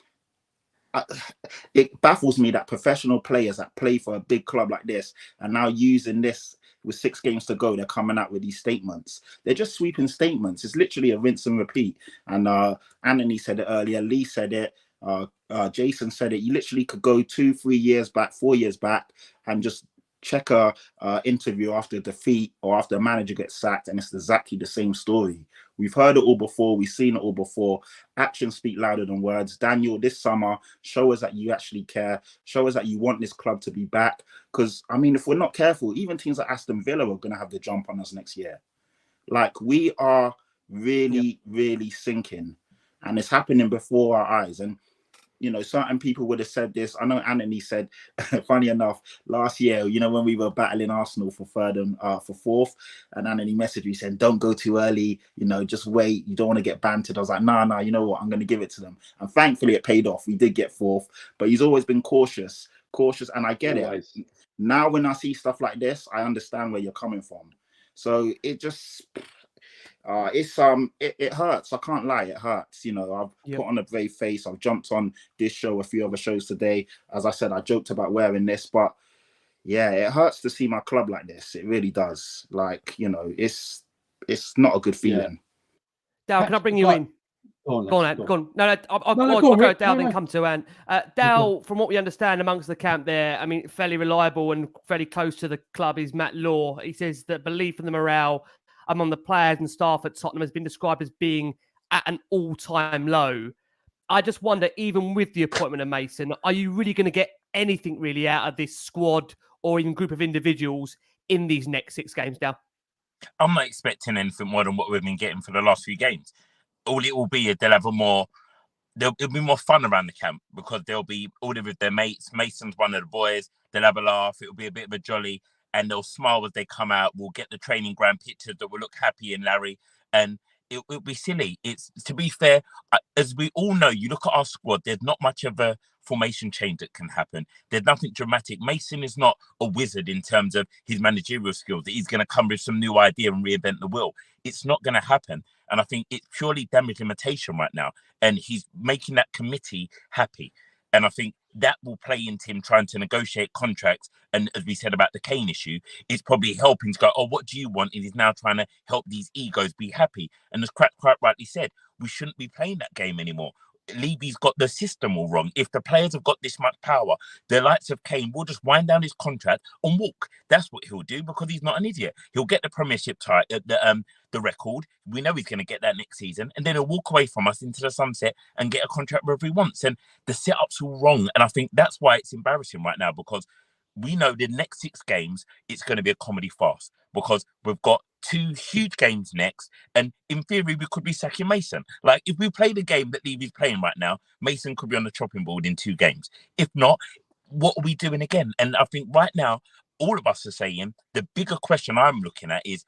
it baffles me that professional players that play for a big club like this are now using this with 6 games to go. They're coming out with these statements. They're just sweeping statements. It's literally a rinse and repeat. And Antony said it earlier. Lee said it. Jason said it. You literally could go 2, 3 years back, 4 years back and just check a interview after a defeat or after a manager gets sacked, and it's exactly the same story. We've heard it all before. We've seen it all before. Actions speak louder than words. Daniel, this summer, show us that you actually care. Show us that you want this club to be back. Because, I mean, if we're not careful, even teams like Aston Villa are going to have the jump on us next year. Like, we are really, really sinking. And it's happening before our eyes. And, you know, certain people would have said this. I know Antony said, funny enough, last year, you know, when we were battling Arsenal for third and for fourth, and Antony messaged me saying, don't go too early, you know, just wait. You don't want to get bantered. I was like, nah, you know what? I'm going to give it to them. And thankfully it paid off. We did get fourth, but he's always been cautious. And I get it. Now, when I see stuff like this, I understand where you're coming from. So it just... it hurts. I can't lie, it hurts. You know, I've put on a brave face. I've jumped on this show, a few other shows today. As I said, I joked about wearing this, but yeah, it hurts to see my club like this. It really does. Like, you know, it's not a good feeling. Dal, can I bring you in? Go on. No, I'll go Dal, then come to Ant. Dal, from what we understand amongst the camp there, I mean, fairly reliable and fairly close to the club is Matt Law. He says that belief in the morale among the players and staff at Tottenham has been described as being at an all-time low. I just wonder, even with the appointment of Mason, are you really going to get anything really out of this squad or even group of individuals in these next 6 games now? I'm not expecting anything more than what we've been getting for the last few games. All it will be is it'll be more fun around the camp because they'll be all with their mates. Mason's one of the boys. They'll have a laugh. It'll be a bit of a jolly. And they'll smile as they come out. We'll get the training ground pictures that will look happy in Larry. And it'll be silly. It's, to be fair, as we all know, you look at our squad, there's not much of a formation change that can happen. There's nothing dramatic. Mason is not a wizard in terms of his managerial skills, that he's going to come with some new idea and reinvent the wheel. It's not going to happen. And I think it's purely damage limitation right now. And he's making that committee happy. And I think that will play into him trying to negotiate contracts. And as we said about the Kane issue, it's probably helping to go, oh, what do you want? And he's now trying to help these egos be happy. And as Crack rightly said, we shouldn't be playing that game anymore. Levy's got the system all wrong. If the players have got this much power, the likes of Kane will just wind down his contract and walk. That's what he'll do because he's not an idiot. He'll get the Premiership the record. We know he's going to get that next season, and then he'll walk away from us into the sunset and get a contract wherever he wants. And the setup's all wrong. And I think that's why it's embarrassing right now, because we know the next 6 games, it's going to be a comedy farce because we've got 2 huge games next. And in theory, we could be sacking Mason. Like, if we play the game that Levy's playing right now, Mason could be on the chopping board in 2 games. If not, what are we doing again? And I think right now, all of us are saying the bigger question I'm looking at is,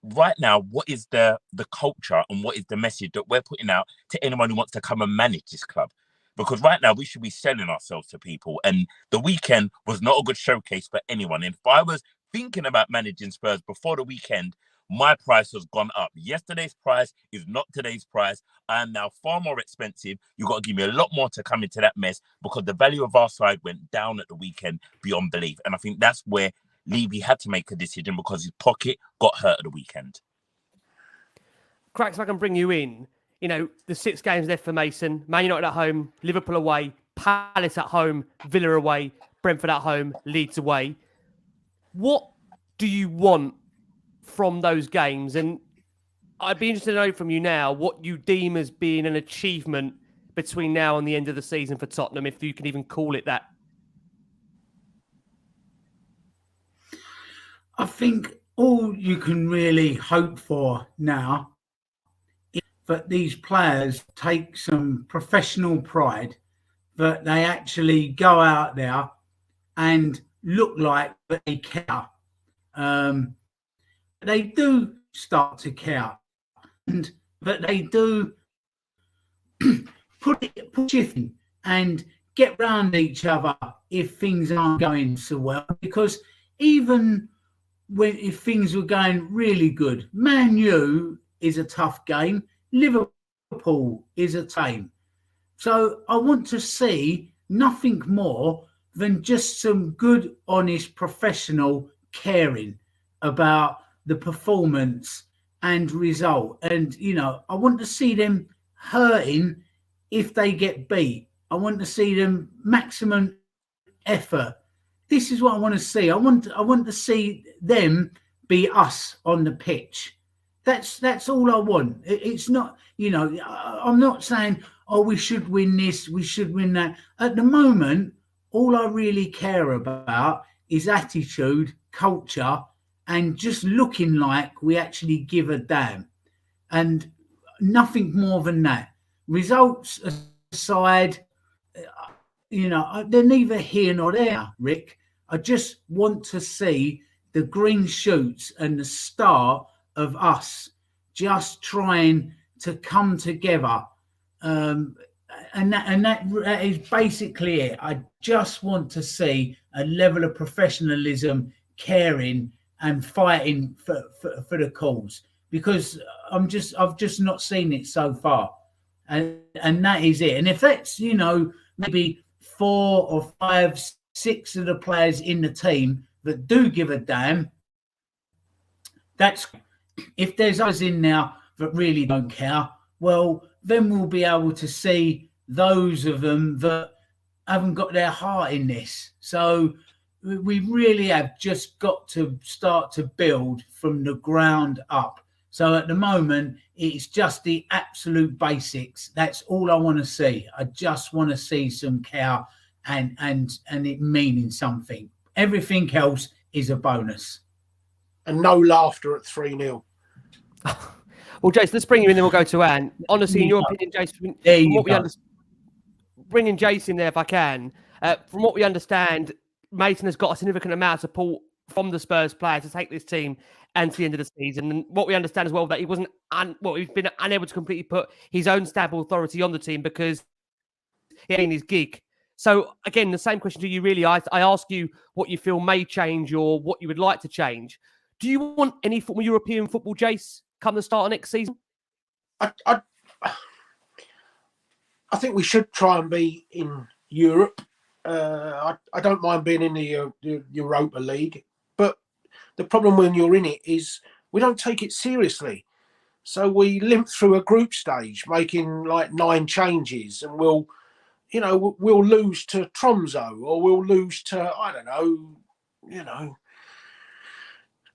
right now, what is the culture and what is the message that we're putting out to anyone who wants to come and manage this club? Because right now we should be selling ourselves to people, and the weekend was not a good showcase for anyone. And if I was thinking about managing Spurs before the weekend, my price has gone up. Yesterday's price is not today's price. I am now far more expensive. You've got to give me a lot more to come into that mess because the value of our side went down at the weekend beyond belief. And I think that's where Levy had to make a decision because his pocket got hurt at the weekend. Cracks, if I can bring you in, you know, the 6 games left for Mason, Man United at home, Liverpool away, Palace at home, Villa away, Brentford at home, Leeds away. What do you want from those games? And I'd be interested to know from you now what you deem as being an achievement between now and the end of the season for Tottenham, if you can even call it that. I think all you can really hope for now is that these players take some professional pride, that they actually go out there and look like they care. They do start to care, and that they do put shifting and get round each other if things aren't going so well. Because even if things were going really good, Man U is a tough game, Liverpool is a tame. So I want to see nothing more than just some good, honest, professional caring about the performance and result. And, you know, I want to see them hurting if they get beat. I want to see them maximum effort. This is what I want to see. I want to see them be us on the pitch. That's all I want. It's not, you know, I'm not saying, oh, we should win this, we should win that. At the moment, all I really care about is attitude, culture, and just looking like we actually give a damn. And nothing more than that. Results aside, you know, they're neither here nor there, Rick. I just want to see the green shoots and the start of us just trying to come together. And that is basically it. I just want to see a level of professionalism, caring, and fighting for the cause, because I've just not seen it so far, and that is it. And if that's, you know, maybe 4 or 5, 6 of the players in the team that do give a damn, that's, if there's others in there that really don't care, well, then we'll be able to see those of them that haven't got their heart in this. So we really have just got to start to build from the ground up. So at the moment, it's just the absolute basics. That's all I want to see. I just want to see some care and it meaning something. Everything else is a bonus. And no laughter at 3-0. Well, Jason, let's bring you in, then we'll go to Anne. Honestly, in your opinion, Jason, bringing Jason there if I can, from what we understand, Mason has got a significant amount of support from the Spurs players to take this team and to the end of the season. And what we understand as well, that he wasn't, he's been unable to completely put his own stamp of authority on the team because he ain't his gig. So again, the same question to you really. I ask you what you feel may change or what you would like to change. Do you want any European football, Jace, come the start of next season? I think we should try and be in Europe. I don't mind being in the Europa League, but the problem when you're in it is we don't take it seriously. So we limp through a group stage, making like 9 changes, and we'll lose to Tromso, or we'll lose to, I don't know,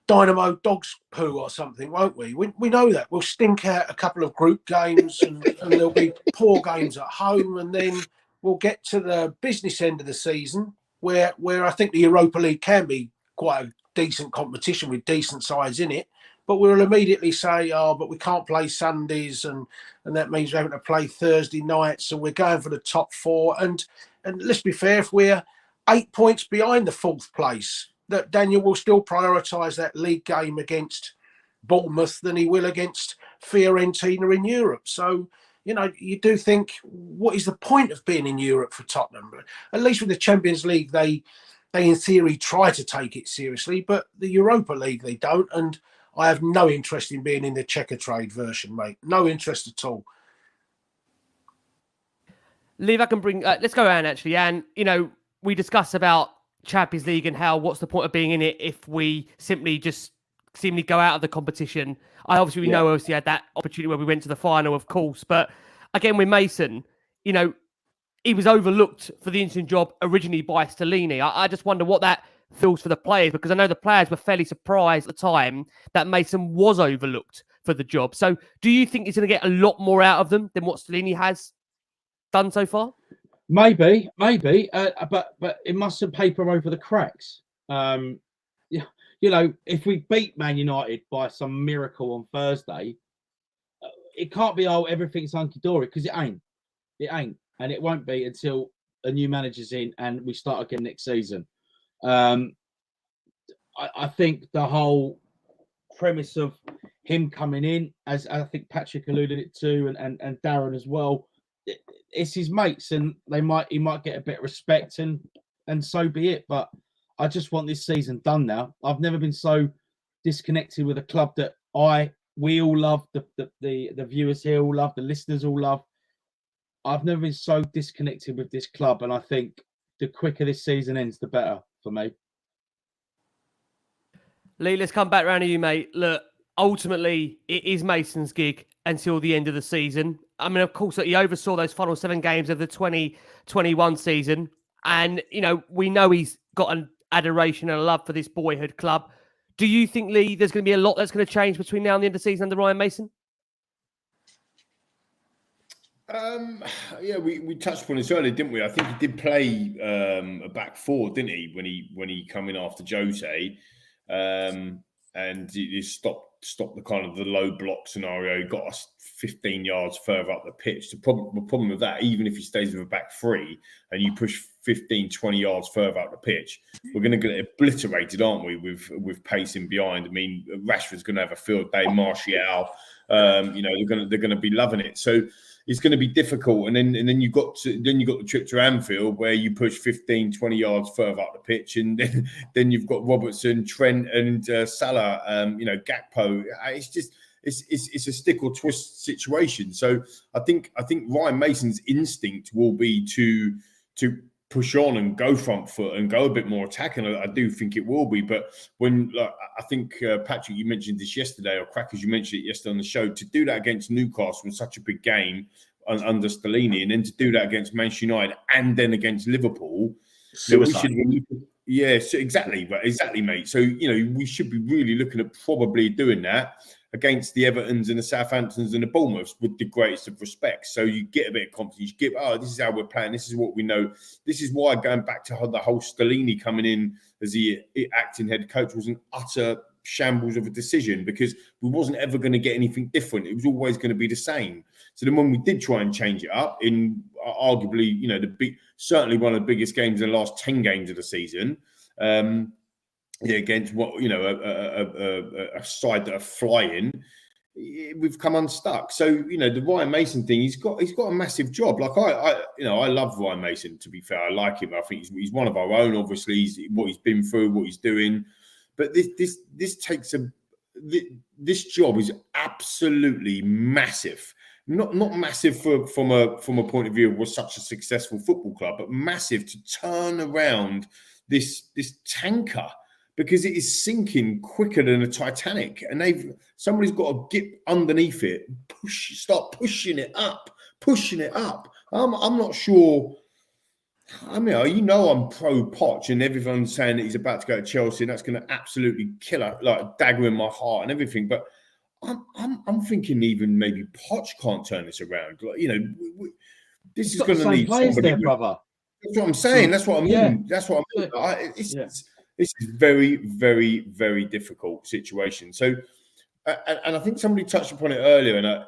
Dynamo Dogs Poo or something, won't we? We know that. We'll stink out a couple of group games and there'll be poor games at home, and then we'll get to the business end of the season where I think the Europa League can be quite a decent competition with decent sides in it. But we'll immediately say, but we can't play Sundays, and that means we're having to play Thursday nights, and we're going for the top 4. And let's be fair, if we're 8 points behind the 4th place, that Daniel will still prioritise that league game against Bournemouth than he will against Fiorentina in Europe. So, you do think, what is the point of being in Europe for Tottenham? At least with the Champions League, they in theory try to take it seriously, but the Europa League, they don't. And I have no interest in being in the Checkatrade version, mate. No interest at all. Lee, if I can bring... let's go around, actually. And, we discussed about Champions League and how what's the point of being in it if we simply just seemingly go out of the competition. We know obviously had that opportunity where we went to the final, of course. But again, with Mason, he was overlooked for the interim job originally by Stellini. I just wonder what that feels for the players, because I know the players were fairly surprised at the time that Mason was overlooked for the job. So do you think he's going to get a lot more out of them than what Stellini has done so far? Maybe, but it mustn't paper over the cracks. If we beat Man United by some miracle on Thursday, it can't be, everything's hunky-dory, because it ain't. It ain't. And it won't be until a new manager's in and we start again next season. I think the whole premise of him coming in, as I think Patrick alluded it to, and Darren as well, it's his mates, and he might get a bit of respect, and so be it. But I just want this season done now. I've never been so disconnected with a club that we all love, the viewers here all love, the listeners all love. I've never been so disconnected with this club, and I think the quicker this season ends, the better for me. Lee, let's come back around to you, mate. Look, ultimately, it is Mason's gig until the end of the season. I mean, of course, he oversaw those final 7 games of the 2021 season. And, we know he's got an adoration and a love for this boyhood club. Do you think, Lee, there's going to be a lot that's going to change between now and the end of the season under Ryan Mason? We touched upon this earlier, didn't we? I think he did play a back 4, didn't he? When he come in after Jose, and he stopped the kind of the low block scenario. He got us 15 yards further up the pitch. The problem with that, even if he stays with a back 3 and you push 15, 20 yards further up the pitch, we're going to get obliterated, aren't we? With pacing behind. I mean, Rashford's going to have a field day. Martial, they're going to be loving it. So it's going to be difficult. And then you got the trip to Anfield where you push 15, 20 yards further up the pitch, and then you've got Robertson, Trent, and Salah. Gakpo. It's a stick or twist situation. So I think Ryan Mason's instinct will be to push on and go front foot and go a bit more attacking. I do think it will be. But I think, Patrick, you mentioned this yesterday, or Crackers, you mentioned it yesterday on the show, to do that against Newcastle in such a big game under Stellini, and then to do that against Manchester United and then against Liverpool. Suicide. Exactly, mate. So, we should be really looking at probably doing that against the Evertons and the Southamptons and the Bournemouths with the greatest of respect. So you get a bit of confidence. You get, this is how we're playing. This is what we know. This is why, going back to the whole Stellini coming in as the acting head coach was an utter shambles of a decision, because we wasn't ever going to get anything different. It was always going to be the same. So then when we did try and change it up in arguably, certainly one of the biggest games in the last 10 games of the season, against a side that are flying, we've come unstuck. So the Ryan Mason thing, he's got a massive job. Like I love Ryan Mason. To be fair, I like him. I think he's one of our own. Obviously, what he's been through, what he's doing. But this takes this job is absolutely massive. Not massive from a point of view of such a successful football club, but massive to turn around this tanker, because it is sinking quicker than a Titanic, and somebody's got to get underneath it, start pushing it up. I'm not sure. I mean, I'm pro Poch, and everyone's saying that he's about to go to Chelsea, and that's going to absolutely kill her, like dagger in my heart and everything. But I'm thinking even maybe Poch can't turn this around. Like, this is going to need players somebody. there, brother. That's what I'm saying. That's what I mean. Yeah. That's what I mean. Yeah. This is very, very, very difficult situation. So, and I think somebody touched upon it earlier. And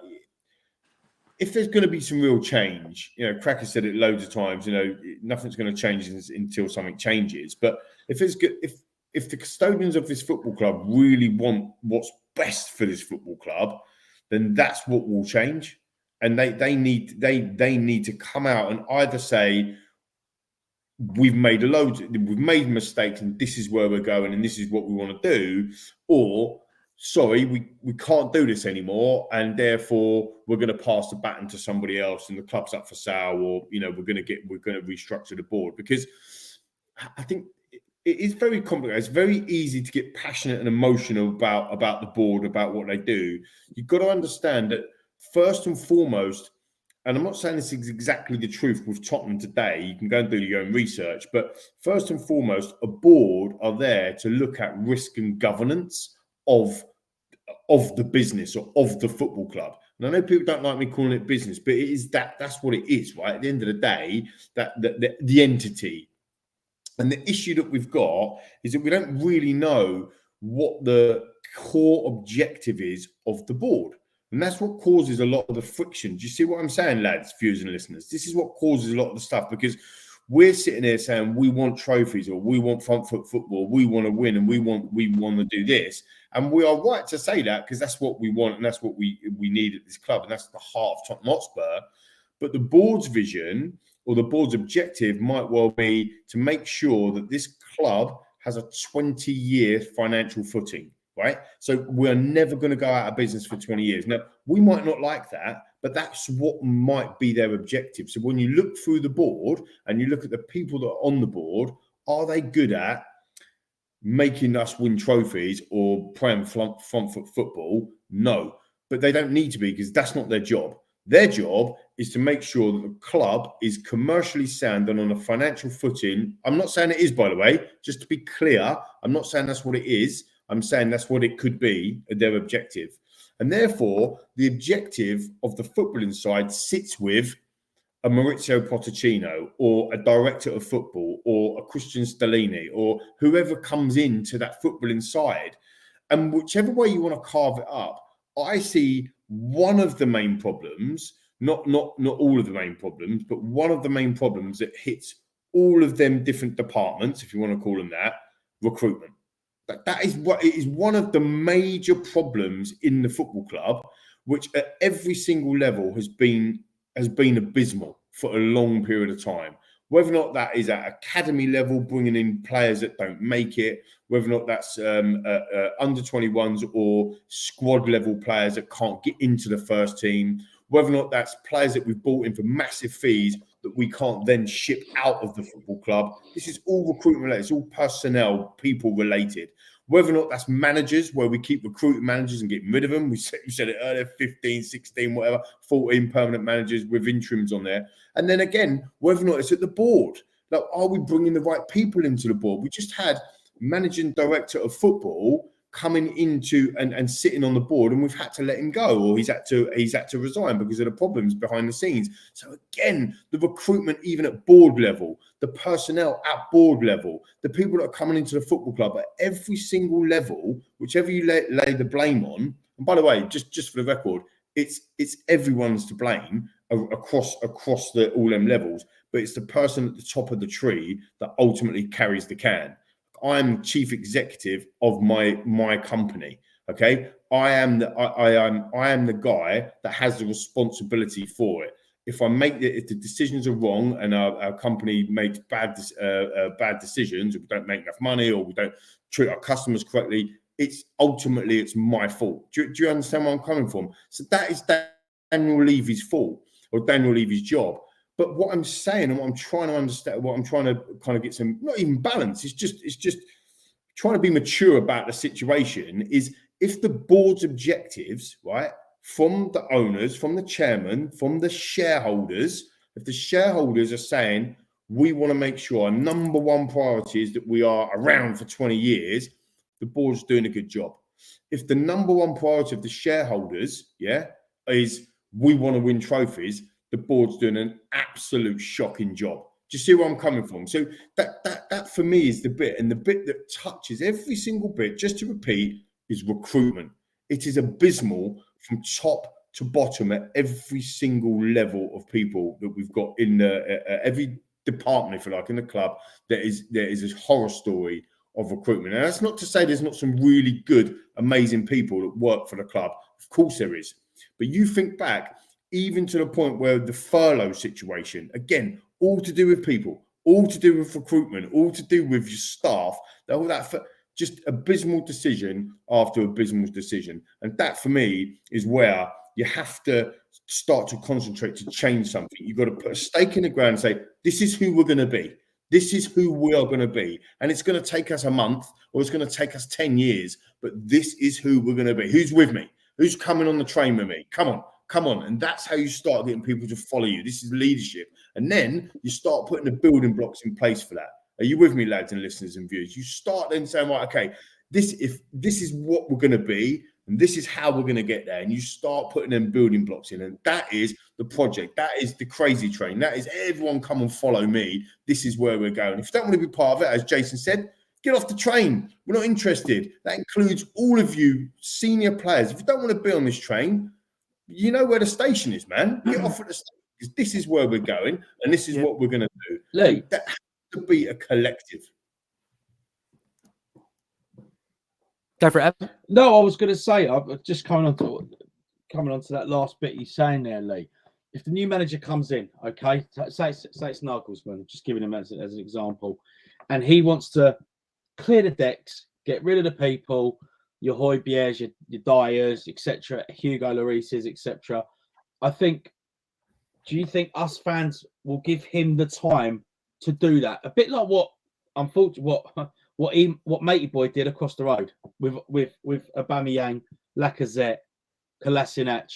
if there's going to be some real change, Cracker said it loads of times. Nothing's going to change until something changes. But if the custodians of this football club really want what's best for this football club, then that's what will change. And they need to come out and either say, we've made mistakes and this is where we're going and this is what we want to do, or sorry, we can't do this anymore and therefore we're going to pass the baton to somebody else and the club's up for sale, or we're going to restructure the board. Because I think it is very complicated. It's very easy to get passionate and emotional about the board, about what they do. You've got to understand that first and foremost, and I'm not saying this is exactly the truth with Tottenham today, you can go and do your own research, but first and foremost, a board are there to look at risk and governance of the business or of the football club. And I know people don't like me calling it business, but it is that's what it is, right? At the end of the day, that the entity. And the issue that we've got is that we don't really know what the core objective is of the board. And that's what causes a lot of the friction. Do you see what I'm saying, lads, viewers and listeners? This is what causes a lot of the stuff, because we're sitting there saying we want trophies, or we want front foot football, we want to win, and we want to do this. And we are right to say that, because that's what we want and that's what we need at this club. And that's the heart of Tottenham Hotspur. But the board's vision or the board's objective might well be to make sure that this club has a 20-year financial footing. Right, so we're never going to go out of business for 20 years. Now, we might not like that, but that's what might be their objective. So when you look through the board and you look at the people that are on the board, are they good at making us win trophies or playing front foot football? No, but they don't need to be, because that's not their job. Their job is to make sure that the club is commercially sound and on a financial footing. I'm not saying it is, by the way, just to be clear. I'm not saying that's what it is. I'm saying that's what it could be, their objective. And therefore, the objective of the footballing side sits with a Maurizio Pochettino or a director of football or a Cristian Stellini or whoever comes into that footballing side. And whichever way you want to carve it up, I see one of the main problems, not all of the main problems, but one of the main problems that hits all of them different departments, if you want to call them that, recruitment. That is what it is, one of the major problems in the football club, which at every single level has been abysmal for a long period of time. Whether or not that is at academy level, bringing in players that don't make it, whether or not that's under 21s or squad level players that can't get into the first team, whether or not that's players that we've bought in for massive fees that we can't then ship out of the football club. This is all recruitment related. It's all personnel, people related. Whether or not that's managers, where we keep recruiting managers and getting rid of them. You said it earlier, 15, 16, whatever, 14 permanent managers with interims on there. And then again, whether or not it's at the board. Like, are we bringing the right people into the board? We just had managing director of football coming into and sitting on the board, and we've had to let him go, or he's had to resign because of the problems behind the scenes. So again, the recruitment, even at board level, the personnel at board level, the people that are coming into the football club at every single level, whichever you lay the blame on. And by the way, just for the record, it's everyone's to blame across the all them levels, but it's the person at the top of the tree that ultimately carries the can. I'm chief executive of my company. Okay, I am the guy that has the responsibility for it. If the decisions are wrong and our company makes bad decisions, or we don't make enough money, or we don't treat our customers correctly, it's my fault. Do you understand where I'm coming from? So that is Daniel Levy's fault, or Daniel Levy's job. But what I'm saying and what I'm trying to understand, what I'm trying to kind of get some, not even balance, it's just trying to be mature about the situation, is if the board's objectives, right, from the owners, from the chairman, from the shareholders, if the shareholders are saying, we want to make sure our number one priority is that we are around for 20 years, the board's doing a good job. If the number one priority of the shareholders, is we want to win trophies, the board's doing an absolute shocking job. Do you see where I'm coming from? So that for me is the bit, and the bit that touches every single bit, just to repeat, is recruitment. It is abysmal from top to bottom at every single level of people that we've got in every department, if you like, in the club. There is this horror story of recruitment. And that's not to say there's not some really good, amazing people that work for the club. Of course there is. But you think back, even to the point where the furlough situation, again, all to do with people, all to do with recruitment, all to do with your staff, all that, just abysmal decision after abysmal decision. And that for me is where you have to start to concentrate to change something. You've got to put a stake in the ground and say, this is who we're going to be. This is who we are going to be. And it's going to take us a month, or it's going to take us 10 years, but this is who we're going to be. Who's with me? Who's coming on the train with me? Come on. And that's how you start getting people to follow you. This is leadership. And then you start putting the building blocks in place for that. Are you with me, lads and listeners and viewers? You start then saying, right, okay, this is what we're going to be, and this is how we're going to get there. And you start putting them building blocks in. And that is the project. That is the crazy train. That is everyone come and follow me. This is where we're going. If you don't want to be part of it, as Jason said, get off the train. We're not interested. That includes all of you senior players. If you don't want to be on this train, you know where the station is, man. Get off at the station, because this is where we're going, and this is what we're going to do. Lee, that has to be a collective. Go for it, Ev. No, I was going to say, I'm just coming on to that last bit you're saying there, Lee. If the new manager comes in, okay, say it's Nagelsmann, just giving him as an example, and he wants to clear the decks, get rid of the people, your Højbjergs, your Dyers, etc., Hugo Lloris's, etc. Do you think us fans will give him the time to do that? A bit like what Matey Boy did across the road with Aubameyang, Lacazette, Kolasinac,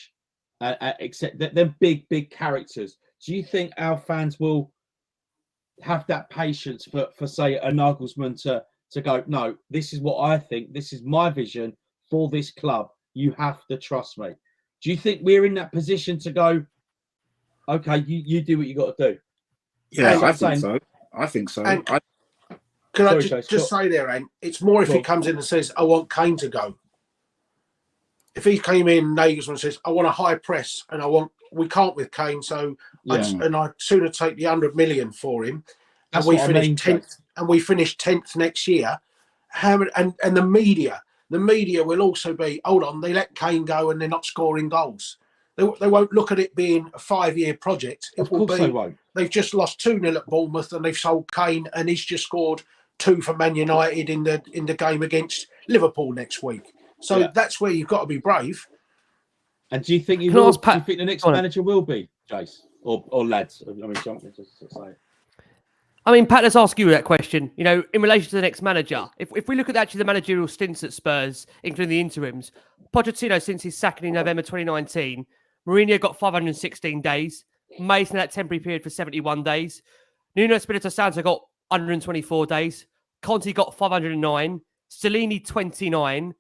except them big characters. Do you think our fans will have that patience for say a Nagelsmann to go, no, this is what I think, this is my vision for this club, you have to trust me? Do you think we're in that position to go, okay, you do what you got to do? Yeah, I think so. And can I just say there, Ant, it's more if he comes in and says, I want Kane to go. If he came in, Nagelsmann says, I want a high press, and we can't with Kane, so I'd sooner take the 100 million for him, and we finish 10th, and we finish 10th next year. And the media will also be, hold on, they let Kane go and they're not scoring goals. They won't look at it being a 5-year project. It will be, they won't. They've just lost 2-0 at Bournemouth, and they've sold Kane, and he's just scored 2 for Man United in the game against Liverpool next week. So that's where you've got to be brave. And do you think do you think the next manager will be, Jace, or lads? I mean, John, just to say it. I mean, Pat, let's ask you that question. You know, in relation to the next manager, if we look at actually the managerial stints at Spurs, including the interims, Pochettino, since his sacking in November 2019, Mourinho got 516 days, Mason had that temporary period for 71 days, Nuno Espirito Santo got 124 days, Conte got 509, Stellini 29,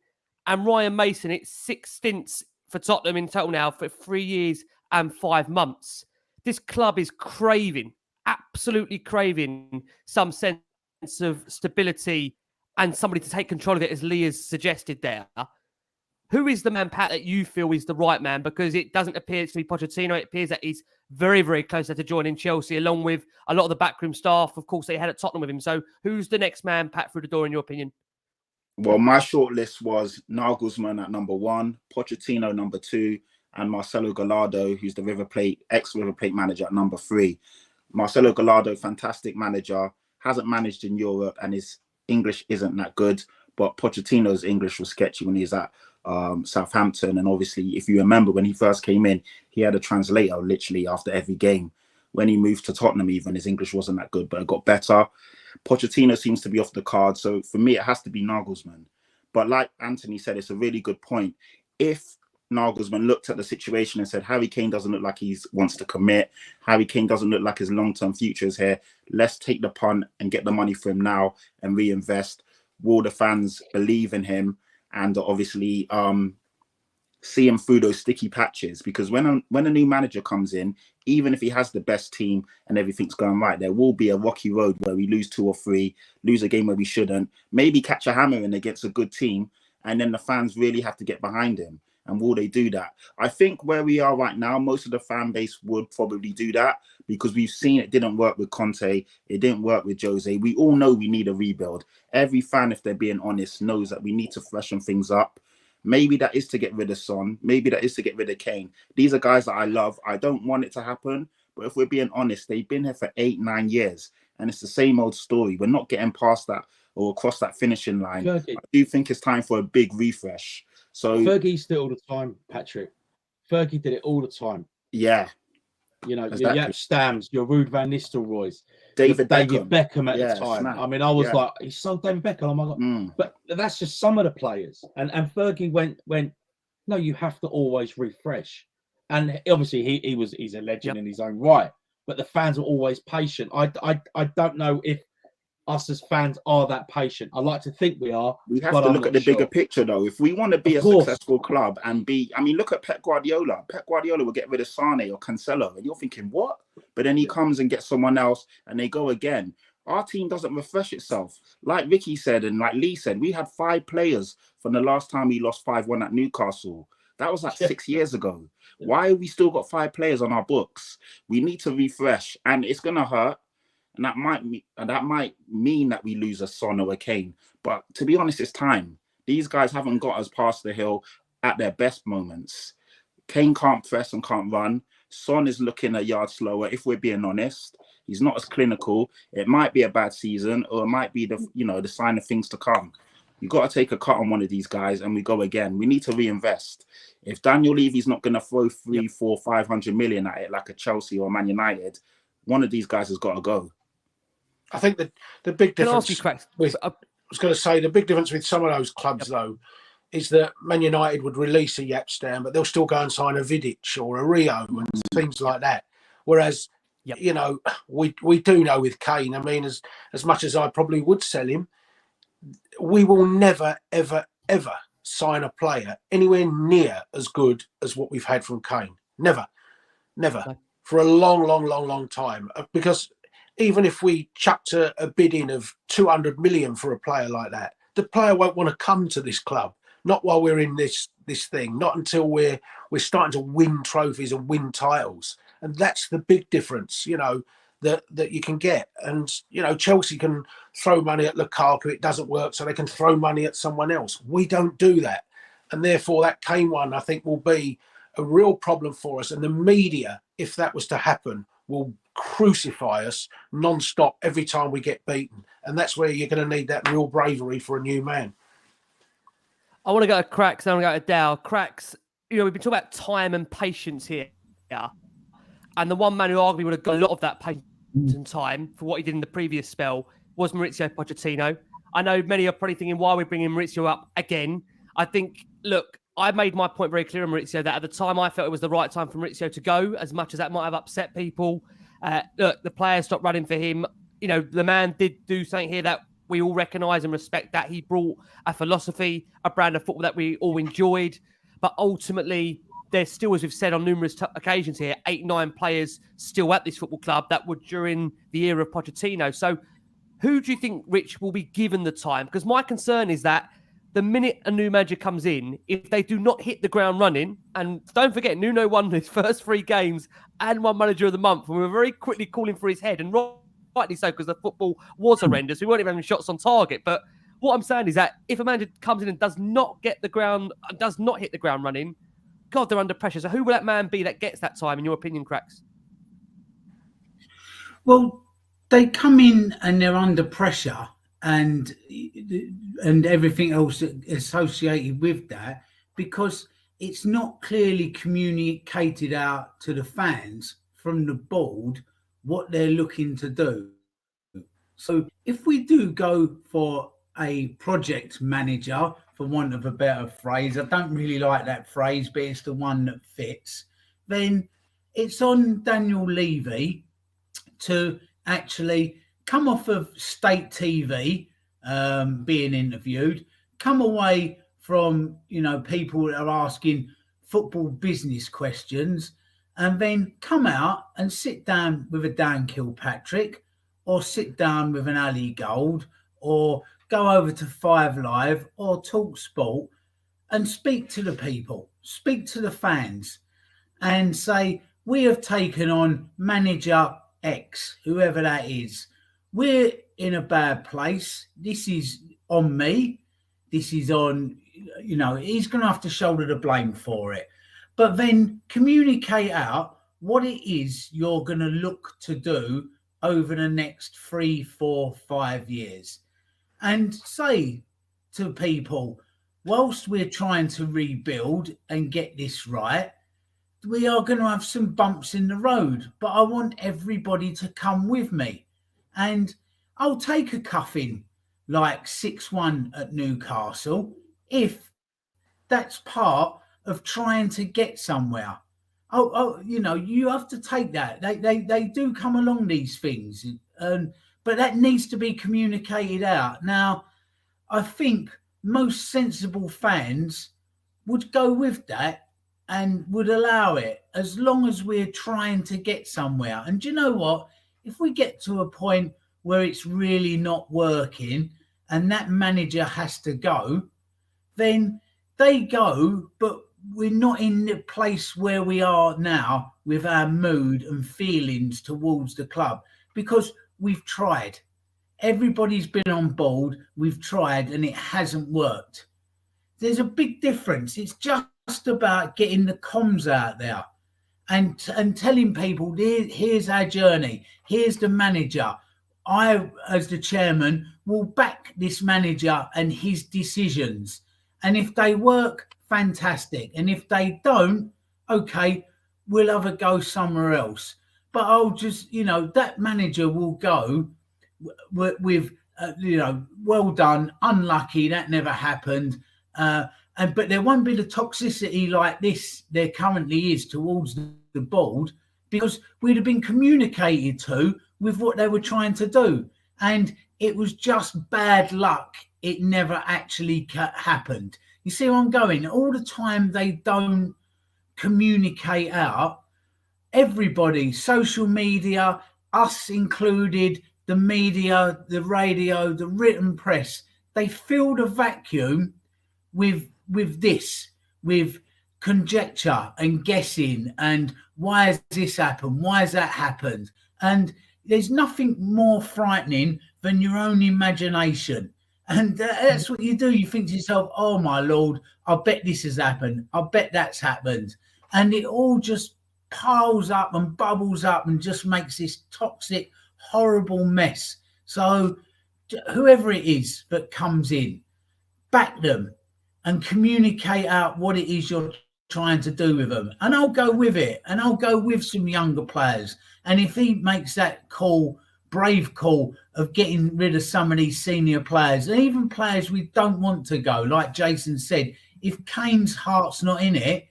and Ryan Mason, it's 6 stints for Tottenham in total now for 3 years and 5 months. This club is absolutely craving some sense of stability and somebody to take control of it, as Lee has suggested there. Who is the man, Pat, that you feel is the right man? Because it doesn't appear to be Pochettino. It appears that he's very, very close to joining Chelsea, along with a lot of the backroom staff, of course, they had at Tottenham with him. So who's the next man, Pat, through the door, in your opinion? Well, my short list was Nagelsmann at number 1, Pochettino number 2, and Marcelo Gallardo, who's the ex-River Plate manager, at number 3. Marcelo Gallardo, fantastic manager, hasn't managed in Europe, and his English isn't that good. But Pochettino's English was sketchy when he was at Southampton. And obviously, if you remember, when he first came in, he had a translator literally after every game. When he moved to Tottenham, even, his English wasn't that good, but it got better. Pochettino seems to be off the card. So for me, it has to be Nagelsmann. But like Antony said, it's a really good point. If Nagelsmann looked at the situation and said, Harry Kane doesn't look like he wants to commit, Harry Kane doesn't look like his long-term future is here, let's take the punt and get the money for him now and reinvest. Will the fans believe in him? And obviously see him through those sticky patches, because when a new manager comes in, even if he has the best team and everything's going right, there will be a rocky road where we lose 2 or 3, lose a game where we shouldn't, maybe catch a hammer in against a good team, and then the fans really have to get behind him. And will they do that? I think where we are right now, most of the fan base would probably do that, because we've seen it didn't work with Conte. It didn't work with Jose. We all know we need a rebuild. Every fan, if they're being honest, knows that we need to freshen things up. Maybe that is to get rid of Son. Maybe that is to get rid of Kane. These are guys that I love. I don't want it to happen. But if we're being honest, they've been here for 8-9 years. And it's the same old story. We're not getting past that or across that finishing line. I do think it's time for a big refresh. So Fergie's did it all the time, Patrick. Fergie did it all the time. Yeah. You know, exactly. Your Jaap Stams, your Ruud van Nistelrooys, David Beckham at the time. Snap. I mean, I was like, he's so David Beckham. Oh my God. But that's just some of the players. And Fergie went, no, you have to always refresh. And obviously he's a legend in his own right. But the fans are always patient. I don't know if us as fans are that patient. I like to think we are. We have to look at the bigger picture, though. If we want to be a successful club and look at Pep Guardiola. Pep Guardiola will get rid of Sane or Cancelo, and you're thinking, what? But then he comes and gets someone else, and they go again. Our team doesn't refresh itself. Like Ricky said, and like Lee said, we had 5 players from the last time we lost 5-1 at Newcastle. That was like 6 years ago. Why have we still got 5 players on our books? We need to refresh, and it's going to hurt. And that might mean that we lose a Son or a Kane. But to be honest, it's time. These guys haven't got us past the hill at their best moments. Kane can't press and can't run. Son is looking a yard slower, if we're being honest. He's not as clinical. It might be a bad season, or it might be the sign of things to come. You've got to take a cut on one of these guys, and we go again. We need to reinvest. If Daniel Levy's not going to throw 300, 400, 500 million at it like a Chelsea or Man United, one of these guys has got to go. I think that the big difference with the big difference with some of those clubs though is that Man United would release a Jaap Stam, but they'll still go and sign a Vidic or a Rio and things like that. Whereas you know, we do know with Kane, I mean, as much as I probably would sell him, we will never, ever, ever sign a player anywhere near as good as what we've had from Kane. Never. For a long time. Because even if we chucked a bid in of 200 million for a player like that, the player won't want to come to this club. Not while we're in this thing. Not until we're starting to win trophies and win titles. And that's the big difference, you know, that you can get. And, you know, Chelsea can throw money at Lukaku. It doesn't work, so they can throw money at someone else. We don't do that. And therefore, that Kane one, I think, will be a real problem for us. And the media, if that was to happen, will crucify us non-stop every time we get beaten. And that's where you're going to need that real bravery for a new man. I want to go to Cracks. I want to go to Dow. Cracks, you know, we've been talking about time and patience here. And the one man who arguably would have got a lot of that patience and time for what he did in the previous spell was Mauricio Pochettino. I know many are probably thinking, why are we bringing Mauricio up again? I think, look, I made my point very clear on Mauricio that at the time I felt it was the right time for Mauricio to go, as much as that might have upset people. Look, the players stopped running for him. You know, the man did do something here that we all recognise and respect, that he brought a philosophy, a brand of football that we all enjoyed. But ultimately, there's still, as we've said on numerous occasions here, 8-9 players still at this football club that were during the era of Pochettino. So who do you think, Rich, will be given the time? Because my concern is that the minute a new manager comes in, if they do not hit the ground running, and don't forget, Nuno won his first 3 games and won Manager of the Month, and we were very quickly calling for his head, and rightly so, because the football was horrendous. We weren't even having shots on target. But what I'm saying is that if a manager comes in and does not hit the ground running, God, they're under pressure. So who will that man be that gets that time, in your opinion, Cracks? Well, they come in and they're under pressure, and everything else associated with that, because it's not clearly communicated out to the fans from the board what they're looking to do. So if we do go for a project manager, for want of a better phrase, I don't really like that phrase, but it's the one that fits, then it's on Daniel Levy to actually come off of state TV, being interviewed, come away from, you know, people that are asking, football business questions, and then come out and sit down with a Dan Kilpatrick, or sit down with an Ali Gold, or go over to 5 Live or Talk Sport and speak to the people, speak to the fans, and say, we have taken on manager X, whoever that is. We're in a bad place. This is on me. This is on, he's going to have to shoulder the blame for it. But then communicate out what it is you're going to look to do over the next 3, 4, 5 years. And say to people, whilst we're trying to rebuild and get this right, we are going to have some bumps in the road, but I want everybody to come with me. And I'll take a cuffing like 6-1 at Newcastle if that's part of trying to get somewhere. You have to take that. They do come along, these things, but that needs to be communicated out. Now, I think most sensible fans would go with that and would allow it, as long as we're trying to get somewhere. And do you know what? If we get to a point where it's really not working and that manager has to go, then they go, but we're not in the place where we are now with our mood and feelings towards the club, because we've tried. Everybody's been on board. We've tried and it hasn't worked. There's a big difference. It's just about getting the comms out there and telling people, here's our journey. Here's the manager. I, as the chairman, will back this manager and his decisions. And if they work, fantastic. And if they don't, okay, we'll have a go somewhere else. But I'll just, that manager will go with well done, unlucky, that never happened. But there won't be the toxicity like this there currently is towards the board, because we'd have been communicated to with what they were trying to do. And it was just bad luck. It never actually happened. You see where I'm going? All the time they don't communicate out. Everybody, social media, us included, the media, the radio, the written press, they filled a vacuum with conjecture and guessing, and why has this happened? Why has that happened? And there's nothing more frightening than your own imagination. And that's what you do. You think to yourself, oh, my Lord, I bet this has happened. I bet that's happened. And it all just piles up and bubbles up and just makes this toxic, horrible mess. So whoever it is that comes in, back them and communicate out what it is you're trying to do with them. And I'll go with it. And I'll go with some younger players. And if he makes that call, brave call of getting rid of some of these senior players, and even players we don't want to go, like Jason said, if Kane's heart's not in it,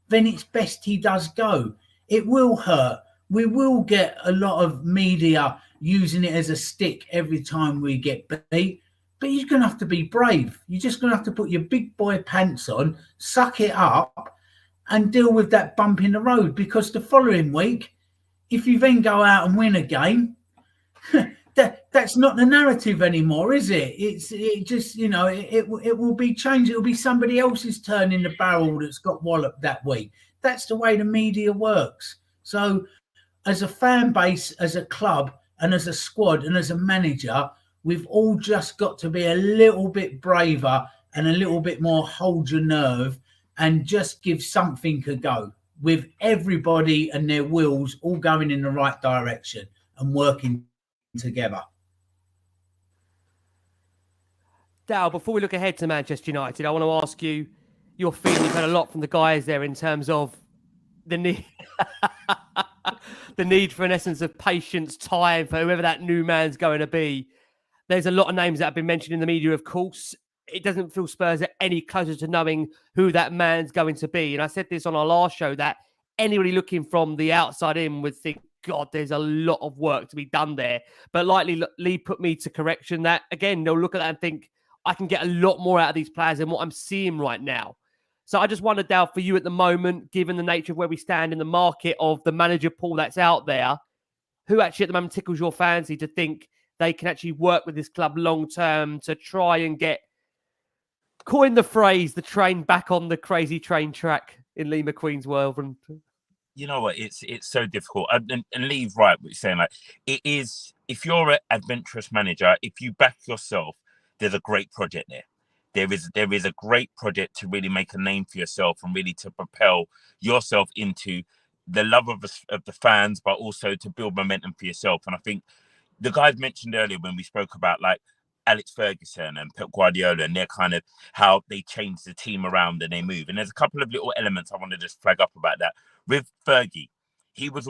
then it's best he does go. It will hurt. We will get a lot of media using it as a stick every time we get beat, but you're going to have to be brave. You're just going to have to put your big boy pants on, suck it up, and deal with that bump in the road, because the following week, if you then go out and win a game, that's not the narrative anymore, is it? It will be changed. It'll be somebody else's turn in the barrel that's got walloped that week. That's the way the media works. So as a fan base, as a club, and as a squad, and as a manager, we've all just got to be a little bit braver and a little bit more hold your nerve and just give something a go, with everybody and their wheels all going in the right direction and working together. Dal, before we look ahead to Manchester United, I want to ask you your feeling. You've had a lot from the guys there in terms of the need, the need for an essence of patience, time for whoever that new man's going to be. There's a lot of names that have been mentioned in the media, of course. It doesn't feel Spurs are any closer to knowing who that man's going to be. And I said this on our last show, that anybody looking from the outside in would think, God, there's a lot of work to be done there. But likely Lee put me to correction that, again, they'll look at that and think, I can get a lot more out of these players than what I'm seeing right now. So I just wondered, Dal, for you at the moment, given the nature of where we stand in the market of the manager pool that's out there, who actually at the moment tickles your fancy to think they can actually work with this club long term to try and coin the phrase, the train back on the crazy train track in Lee McQueen's world? And you know what? It's so difficult. And Lee's right what you're saying. Like, it is, if you're an adventurous manager, if you back yourself, there's a great project there. There is a great project to really make a name for yourself and really to propel yourself into the love of the fans, but also to build momentum for yourself. And I think the guys mentioned earlier when we spoke about like Alex Ferguson and Pep Guardiola and their kind of how they change the team around and they move. And there's a couple of little elements I want to just flag up about that. With Fergie, he was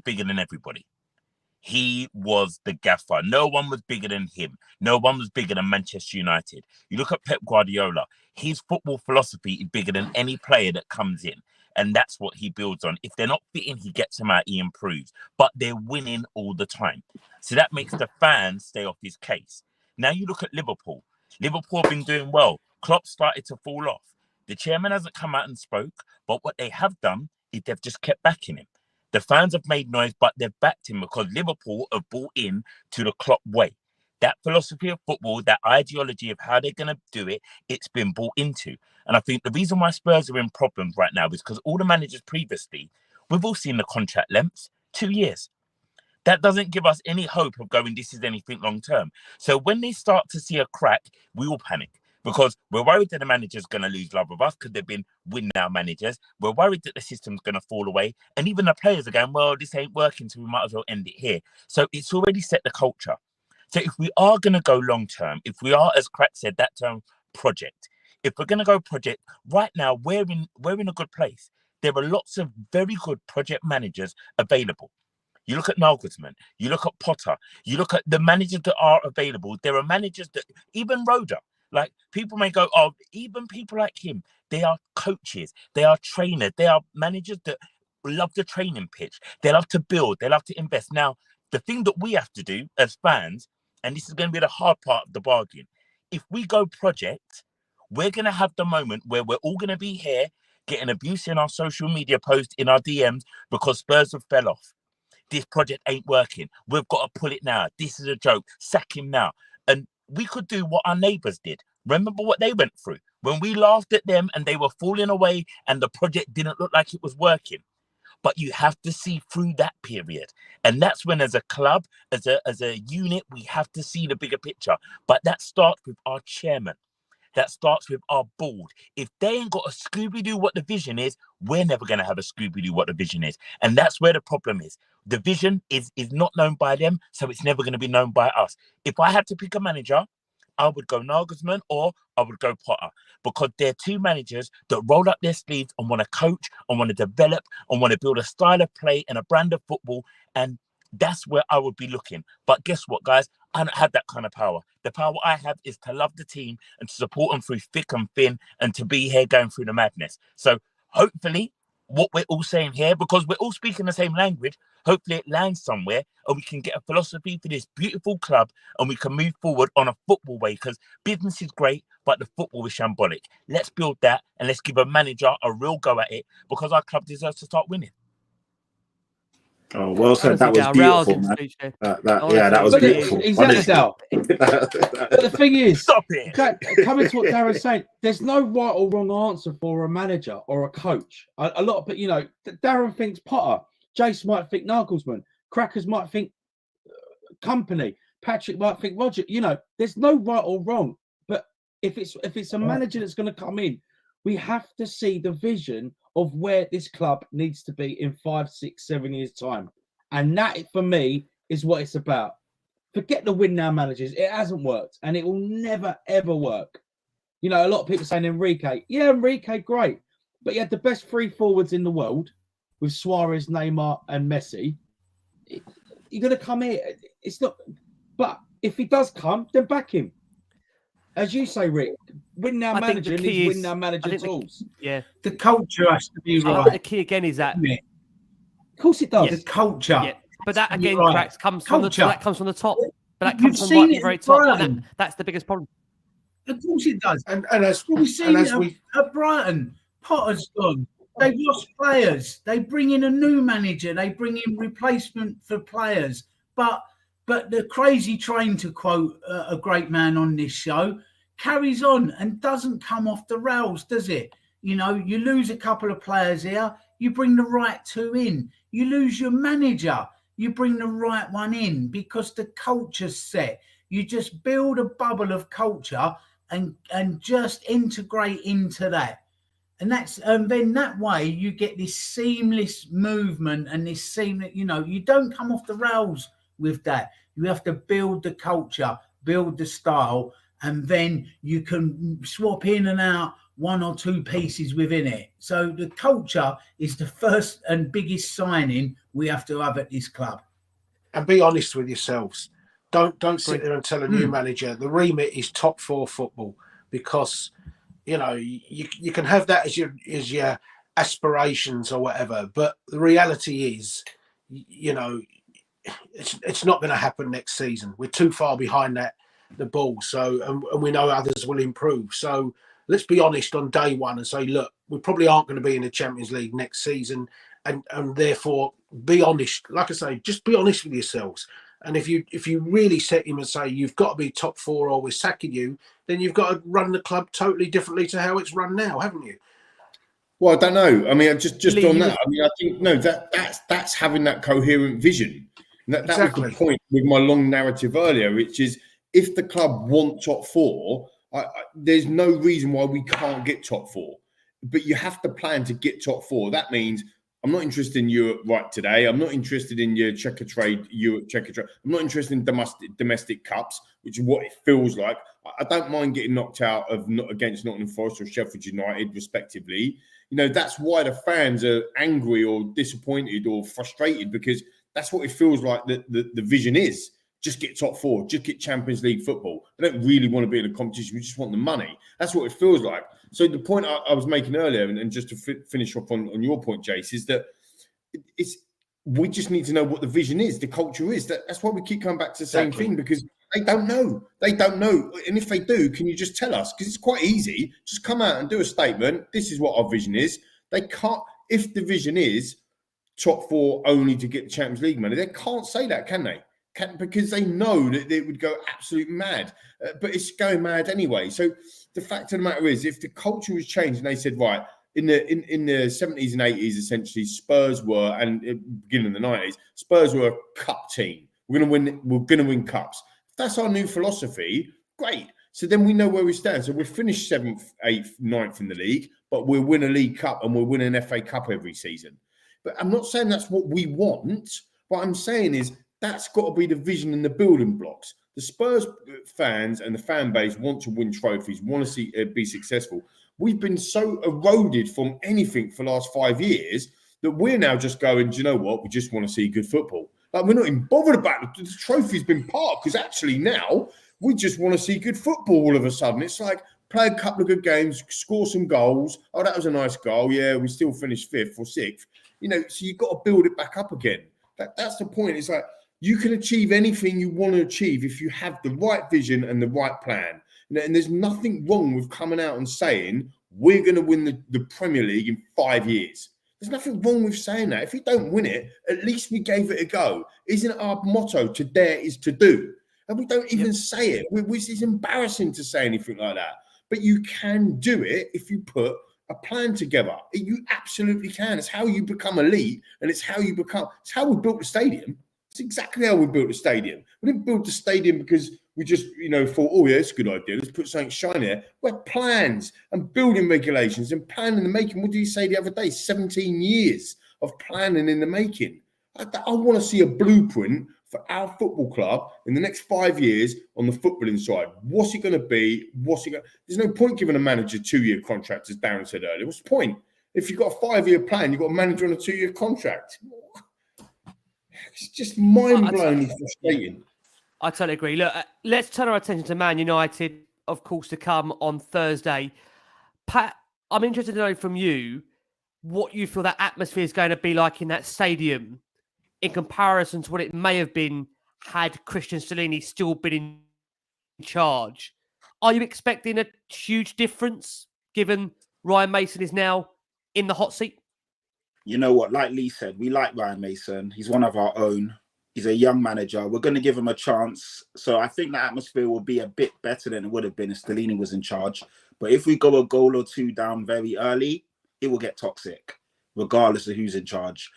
bigger than everybody. He was the gaffer. No one was bigger than him. No one was bigger than Manchester United. You look at Pep Guardiola, his football philosophy is bigger than any player that comes in. And that's what he builds on. If they're not fitting, he gets them out, he improves. But they're winning all the time. So that makes the fans stay off his case. Now you look at Liverpool. Liverpool have been doing well. Klopp started to fall off. The chairman hasn't come out and spoke, but what they have done is they've just kept backing him. The fans have made noise, but they've backed him because Liverpool have bought in to the Klopp way. That philosophy of football, that ideology of how they're going to do it, it's been bought into. And I think the reason why Spurs are in problems right now is because all the managers previously, we've all seen the contract lengths, 2 years. That doesn't give us any hope of going, this is anything long term. So when they start to see a crack, we all panic because we're worried that the manager's going to lose love of us because they've been win-now managers. We're worried that the system's going to fall away. And even the players are going, well, this ain't working, so we might as well end it here. So it's already set the culture. So if we are going to go long term, if we are, as Crack said, that term project, if we're going to go project, right now we're in a good place. There are lots of very good project managers available. You look at Nagelsmann, you look at Potter, you look at the managers that are available. There are managers that, even Roda, like people may go, oh, even people like him, they are coaches, they are trainers, they are managers that love the training pitch. They love to build, they love to invest. Now, the thing that we have to do as fans, and this is going to be the hard part of the bargain, if we go project, we're going to have the moment where we're all going to be here getting abuse in our social media posts, in our DMs, because Spurs have fell off. This project ain't working. We've got to pull it now. This is a joke. Sack him now. And we could do what our neighbours did. Remember what they went through when we laughed at them and they were falling away and the project didn't look like it was working. But you have to see through that period. And that's when, as a club, as a unit, we have to see the bigger picture. But that starts with our chairman. That starts with our board. If they ain't got a Scooby-Doo what the vision is, we're never going to have a Scooby-Doo what the vision is. And that's where the problem is. The vision is not known by them, so it's never going to be known by us. If I had to pick a manager, I would go Nagelsmann or I would go Potter, because they're two managers that roll up their sleeves and want to coach and want to develop and want to build a style of play and a brand of football. And that's where I would be looking. But guess what, guys? I don't have that kind of power. The power I have is to love the team and to support them through thick and thin and to be here going through the madness. So hopefully what we're all saying here, because we're all speaking the same language, hopefully it lands somewhere and we can get a philosophy for this beautiful club and we can move forward on a football way, because business is great, but the football is shambolic. Let's build that and let's give a manager a real go at it, because our club deserves to start winning. Oh, well said. That was beautiful, man. That was beautiful. Exactly, Dal. But the thing is, stop it. Coming to what Darren's saying, there's no right or wrong answer for a manager or a coach. A lot of, you know, Darren thinks Potter, Jace might think Nagelsmann, Crackers might think Company, Patrick might think Roger. You know, there's no right or wrong. But if it's a manager that's going to come in, we have to see the vision of where this club needs to be in 5, 6, 7 years' time. And that, for me, is what it's about. Forget the win-now managers. It hasn't worked, and it will never, ever work. You know, a lot of people saying Enrique. Yeah, Enrique, great. But he had the best three forwards in the world with Suarez, Neymar, and Messi. You're going to come here. It's not... But if he does come, then back him. As you say, Rick, win-now manager needs win-now manager tools. The culture has to be right. The key again is that. Of course it does. The culture. Yeah. But that again, Cracks, comes from the top. But that comes from seen the very top. That's the biggest problem. Of course it does. And as Well, we've seen as it we at Brighton. Potter's gone. They've lost players. They bring in a new manager. They bring in replacement for players. But the crazy train, to quote a great man on this show, carries on and doesn't come off the rails, does it? You know, you lose a couple of players here, you bring the right two in. You lose your manager, you bring the right one in because the culture's set. You just build a bubble of culture and just integrate into that. And then that way you get this seamless movement and this seamless, you know, you don't come off the rails with that. You have to build the culture, build the style, and then you can swap in and out one or two pieces within it. So the culture is the first and biggest signing we have to have at this club. And be honest with yourselves. Don't sit there and tell a new manager the remit is top 4 football, because you know you can have that as your aspirations or whatever, but the reality is, you know, it's not going to happen next season. We're too far behind the ball. So and we know others will improve. So let's be honest on day one and say, look, we probably aren't going to be in the Champions League next season, and therefore be honest. Like I say, just be honest with yourselves. And if you really set him and say you've got to be top 4 or we're sacking you, then you've got to run the club totally differently to how it's run now, haven't you? Well, I don't know. I mean, just Lee, on that, I mean, I think no, that's having that coherent vision. And that exactly. was the point with my long narrative earlier, which is if the club want top 4, there's no reason why we can't get top 4. But you have to plan to get top 4. That means I'm not interested in Europe right today. I'm not interested in your checker trade, Europe checker trade. I'm not interested in domestic cups, which is what it feels like. I don't mind getting knocked out against Nottingham Forest or Sheffield United, respectively. You know, that's why the fans are angry or disappointed or frustrated, because that's what it feels like the vision is. Just get top 4, just get Champions League football. They don't really want to be in a competition. We just want the money. That's what it feels like. So the point I was making earlier, and just to finish off on your point, Jace, is that we just need to know what the vision is, the culture is. That's why we keep coming back to the same thing, because they don't know. They don't know. And if they do, can you just tell us? Because it's quite easy. Just come out and do a statement. This is what our vision is. They can't, if the vision is top 4 only to get the Champions League money, they can't say that, can they? Because they know that it would go absolute mad, but it's going mad anyway. So the fact of the matter is, if the culture was changed and they said, right, in the 70s and 80s, essentially Spurs were, and beginning of the 90s, Spurs were a cup team. We're going to win cups. If that's our new philosophy, great. So then we know where we stand. So we're finished 7th, 8th, 9th in the league, but we'll win a League Cup and we'll win an FA Cup every season. But I'm not saying that's what we want. What I'm saying is, that's got to be the vision and the building blocks. The Spurs fans and the fan base want to win trophies, want to see be successful. We've been so eroded from anything for the last 5 years that we're now just going, do you know what? We just want to see good football. Like, we're not even bothered about it. The trophy's been parked, because actually now we just want to see good football all of a sudden. It's like, play a couple of good games, score some goals. Oh, that was a nice goal. Yeah, we still finished 5th or 6th. You know, so you've got to build it back up again. That's the point. It's like, you can achieve anything you want to achieve if you have the right vision and the right plan. And there's nothing wrong with coming out and saying, we're going to win the Premier League in 5 years. There's nothing wrong with saying that. If we don't win it, at least we gave it a go. Isn't our motto, to dare is to do? And we don't even say it. It's embarrassing to say anything like that. But you can do it if you put a plan together. You absolutely can. It's how you become elite, and it's how we built the stadium. It's exactly how we built the stadium. We didn't build the stadium because we just, thought, oh, yeah, it's a good idea. Let's put something shiny there. We had plans and building regulations and planning in the making. What did you say the other day? 17 years of planning in the making. I want to see a blueprint for our football club in the next 5 years on the footballing side. What's it going to be? There's no point giving a manager a 2-year contract, as Darren said earlier. What's the point? If you've got a 5-year plan, you've got a manager on a 2-year contract. It's just mind-blowingly frustrating. I totally agree. Look, let's turn our attention to Man United, of course, to come on Thursday. Pat, I'm interested to know from you what you feel that atmosphere is going to be like in that stadium in comparison to what it may have been had Cristian Stellini still been in charge. Are you expecting a huge difference given Ryan Mason is now in the hot seat? You know what? Like Lee said, we like Ryan Mason. He's one of our own. He's a young manager. We're going to give him a chance. So I think the atmosphere will be a bit better than it would have been if Stellini was in charge. But if we go a goal or two down very early, it will get toxic, regardless of who's in charge.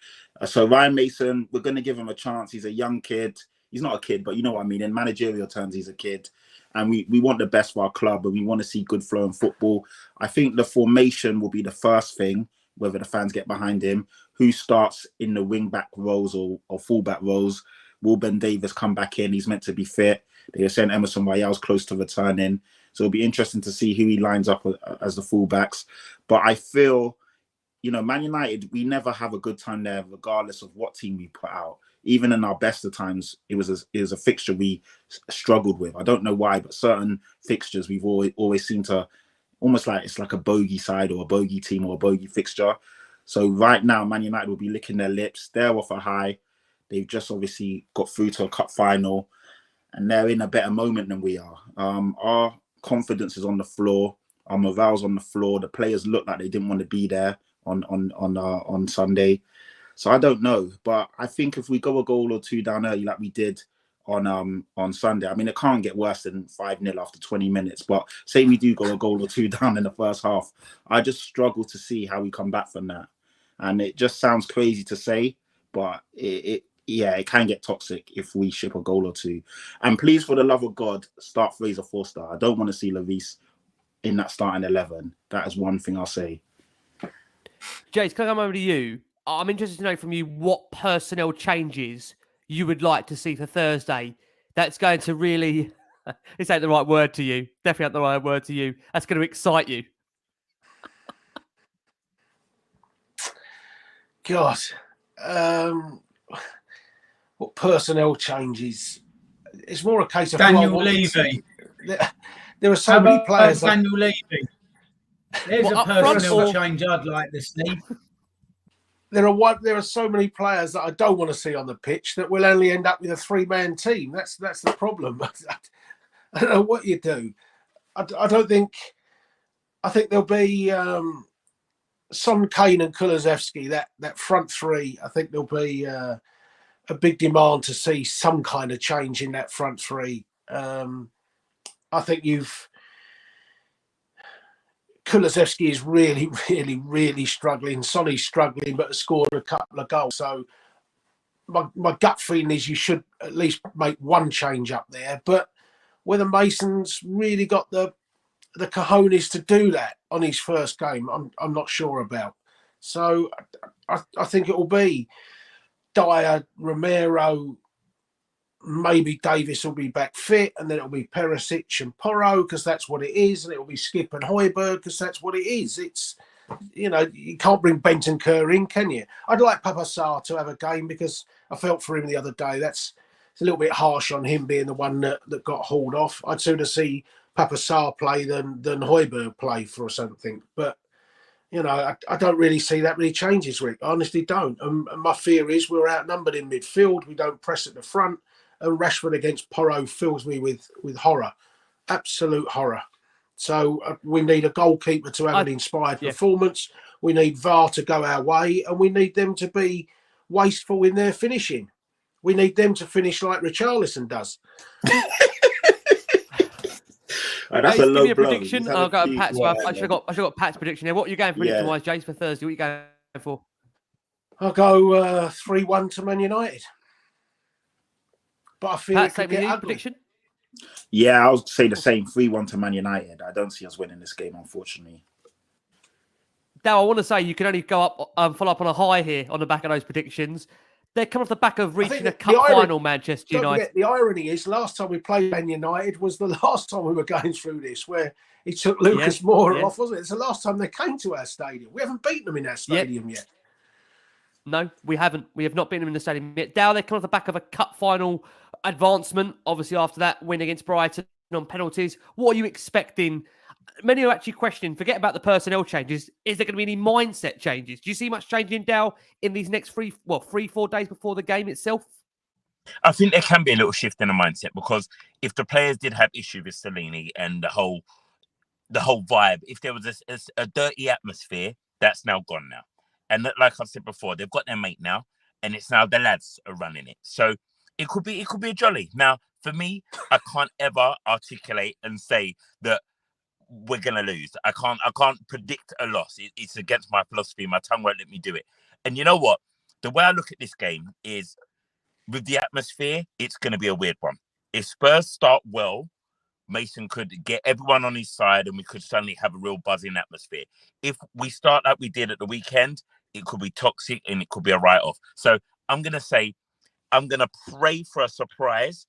So Ryan Mason, we're going to give him a chance. He's a young kid. He's not a kid, but you know what I mean. In managerial terms, he's a kid. And we want the best for our club, and we want to see good flowing football. I think the formation will be the first thing, whether the fans get behind him. Who starts in the wing-back roles or full-back roles? Will Ben Davies come back in? He's meant to be fit. They were saying Emerson Royale's close to returning. So it'll be interesting to see who he lines up as the full-backs. But I feel, you know, Man United, we never have a good time there, regardless of what team we put out. Even in our best of times, it was a fixture we struggled with. I don't know why, but certain fixtures we've always seemed to, almost like it's like a bogey side or a bogey team or a bogey fixture. So right now, Man United will be licking their lips. They're off a high. They've just obviously got through to a cup final, and they're in a better moment than we are. Our confidence is on the floor. Our morale's on the floor. The players look like they didn't want to be there on Sunday. So I don't know, but I think if we go a goal or two down early like we did on Sunday, I mean, it can't get worse than 5-0 after 20 minutes. But say we do go a goal or two down in the first half, I just struggle to see how we come back from that. And it just sounds crazy to say, but it can get toxic if we ship a goal or two. And please, for the love of God, start Fraser Forster. I don't want to see Lloris in that starting 11. That is one thing I'll say. Jace, can I come over to you? I'm interested to know from you what personnel changes you would like to see for Thursday. That's going to really, this ain't the right word to you. Definitely not the right word to you. That's going to excite you. God, what personnel changes? It's more a case of Daniel Levy. There are so many players. Daniel Levy. There's a personnel change I'd like to see. There are so many players that I don't want to see on the pitch that will only end up with a 3-man team. That's the problem. I don't know what you do. I think there'll be Son, Kane and Kulusevski, that front three. I think there'll be a big demand to see some kind of change in that front three. I think Kulusevski is really, really, really struggling. Sonny's struggling, but has scored a couple of goals. So my gut feeling is you should at least make one change up there. But whether Mason's really got the cojones to do that on his first game, I'm not sure about. So I think it will be Dyer, Romero, maybe Davis will be back fit, and then it'll be Perisic and Porro because that's what it is, and it'll be Skip and Højbjerg because that's what it is. It's, you know, you can't bring Bentancur in, can you? I'd like Papa Sarr to have a game because I felt for him the other day. It's a little bit harsh on him being the one that got hauled off. I'd sooner see Papa Sarr play than Højbjerg play for something. But, you know, I don't really see that many changes, Rick. I honestly don't. And my fear is we're outnumbered in midfield. We don't press at the front. And Rashford against Porro fills me with horror, absolute horror. So we need a goalkeeper to have an inspired performance. We need VAR to go our way, and we need them to be wasteful in their finishing. We need them to finish like Richarlison does. That's a low give me a blow. prediction. I'll go Pat's. I should have got Pat's prediction here. What are you going for prediction-wise, Jace, for Thursday? What are you going for? I'll go 3-1 to Man United. But I feel Pat, it could get ugly. Prediction? Yeah, I would say the same. 3-1 to Man United. I don't see us winning this game, unfortunately. Now, I want to say you can only go up, follow up on a high here on the back of those predictions. They're coming off the back of reaching a cup final, Manchester United. The irony is, last time we played Man United was the last time we were going through this, where he took Lucas Moura off, wasn't it? It's the last time they came to our stadium. We haven't beaten them in our stadium yet. No, we haven't. We have not beaten them in the stadium yet. Now they're coming off the back of a cup final advancement. Obviously, after that win against Brighton on penalties. What are you expecting? Many are actually questioning, forget about the personnel changes. Is there going to be any mindset changes? Do you see much change in Dow in these next 3-4 days before the game itself? I think there can be a little shift in the mindset, because if the players did have issue with Stellini and the whole vibe, if there was a dirty atmosphere, that's now gone now. And like I said before, they've got their mate now, and it's now the lads are running it. So it could be a jolly. Now, for me, I can't ever articulate and say that we're gonna lose. I can't predict a loss. It's against my philosophy. My tongue won't let me do it. And you know what? The way I look at this game is, with the atmosphere, it's going to be a weird one. If Spurs start well, Mason could get everyone on his side and we could suddenly have a real buzzing atmosphere. If we start like we did at the weekend, it could be toxic and it could be a write-off. So I'm going to pray for a surprise,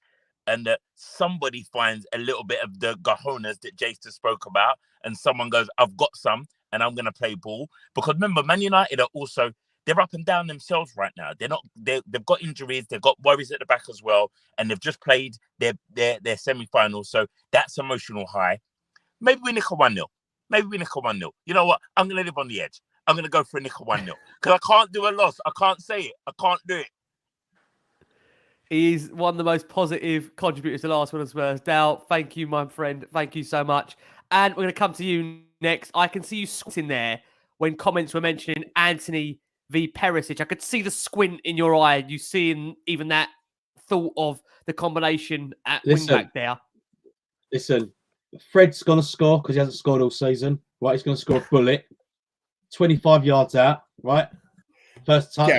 and that somebody finds a little bit of the cojones that Jason spoke about, and someone goes, I've got some, and I'm going to play ball. Because remember, Man United are also... they're up and down themselves right now. They've got injuries, they've got worries at the back as well, and they've just played their semi-final. So that's emotional high. Maybe we nick a 1-0. You know what? I'm gonna live on the edge. I'm gonna go for a nick a 1-0. Because I can't do a loss. I can't say it. I can't do it. He's one of the most positive contributors to Last Word on Spurs. Dal, thank you, my friend. Thank you so much. And we're gonna come to you next. I can see you squinting there when comments were mentioning Antony v Perisic. I could see the squint in your eye. You seeing even that thought of the combination at wing back there. Listen, Fred's going to score because he hasn't scored all season. Right, he's going to score a bullet. 25 yards out, right? First touch.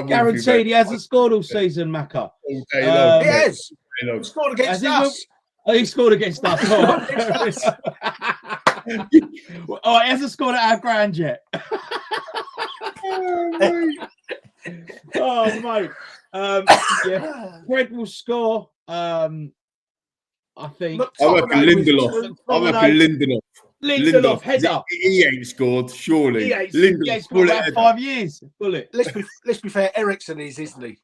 Guaranteed he hasn't scored all season, Macca. He has. He scored against us. He scored against us. Oh, he hasn't scored at our ground yet. Oh, mate. Yeah, Fred will score. I think. I reckon Lindelof. Lindelof, head up. He ain't scored, surely. He ain't scored about 5 years. Bullet. Let's be fair. Ericsson is, isn't he?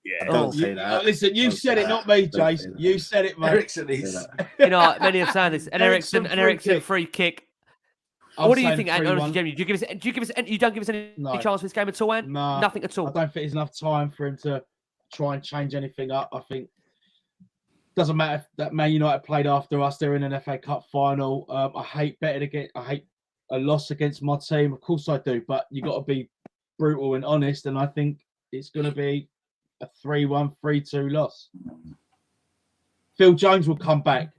Yeah, don't say that. Listen, you said it, not me, Jason. You said it, mate. Ericsson is. You know, many have said this. An Ericsson free kick. What do you think, Antony? Do you give us? You don't give us any chance for this game at all, Ant? No, nothing at all. I don't think there's enough time for him to try and change anything up. I think doesn't matter if that Man United played after us. They're in an FA Cup final. I hate betting against. I hate a loss against my team. Of course I do, but you got to be brutal and honest. And I think it's going to be a 3-1, 3-2 loss. Phil Jones will come back.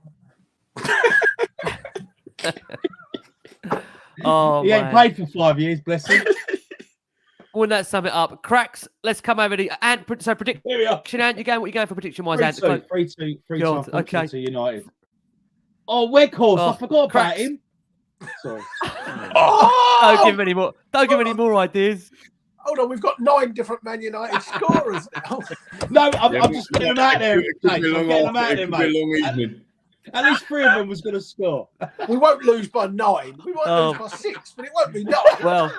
Oh, he ain't played for 5 years, bless him. Wouldn't that sum it up? Cracks, let's come over to Ant. So prediction, Ant, what are you going for prediction-wise, Ant? 3-2 okay. To United. Oh, Weghorst, I forgot about him. Sorry. Don't give him any more. Don't give him any more ideas. Hold on, we've got 9 different Man United scorers now. No, I'm just getting them out there. Mate. At least 3 of them was going to score. We won't lose by 9. We might lose by 6, but it won't be 9. Well,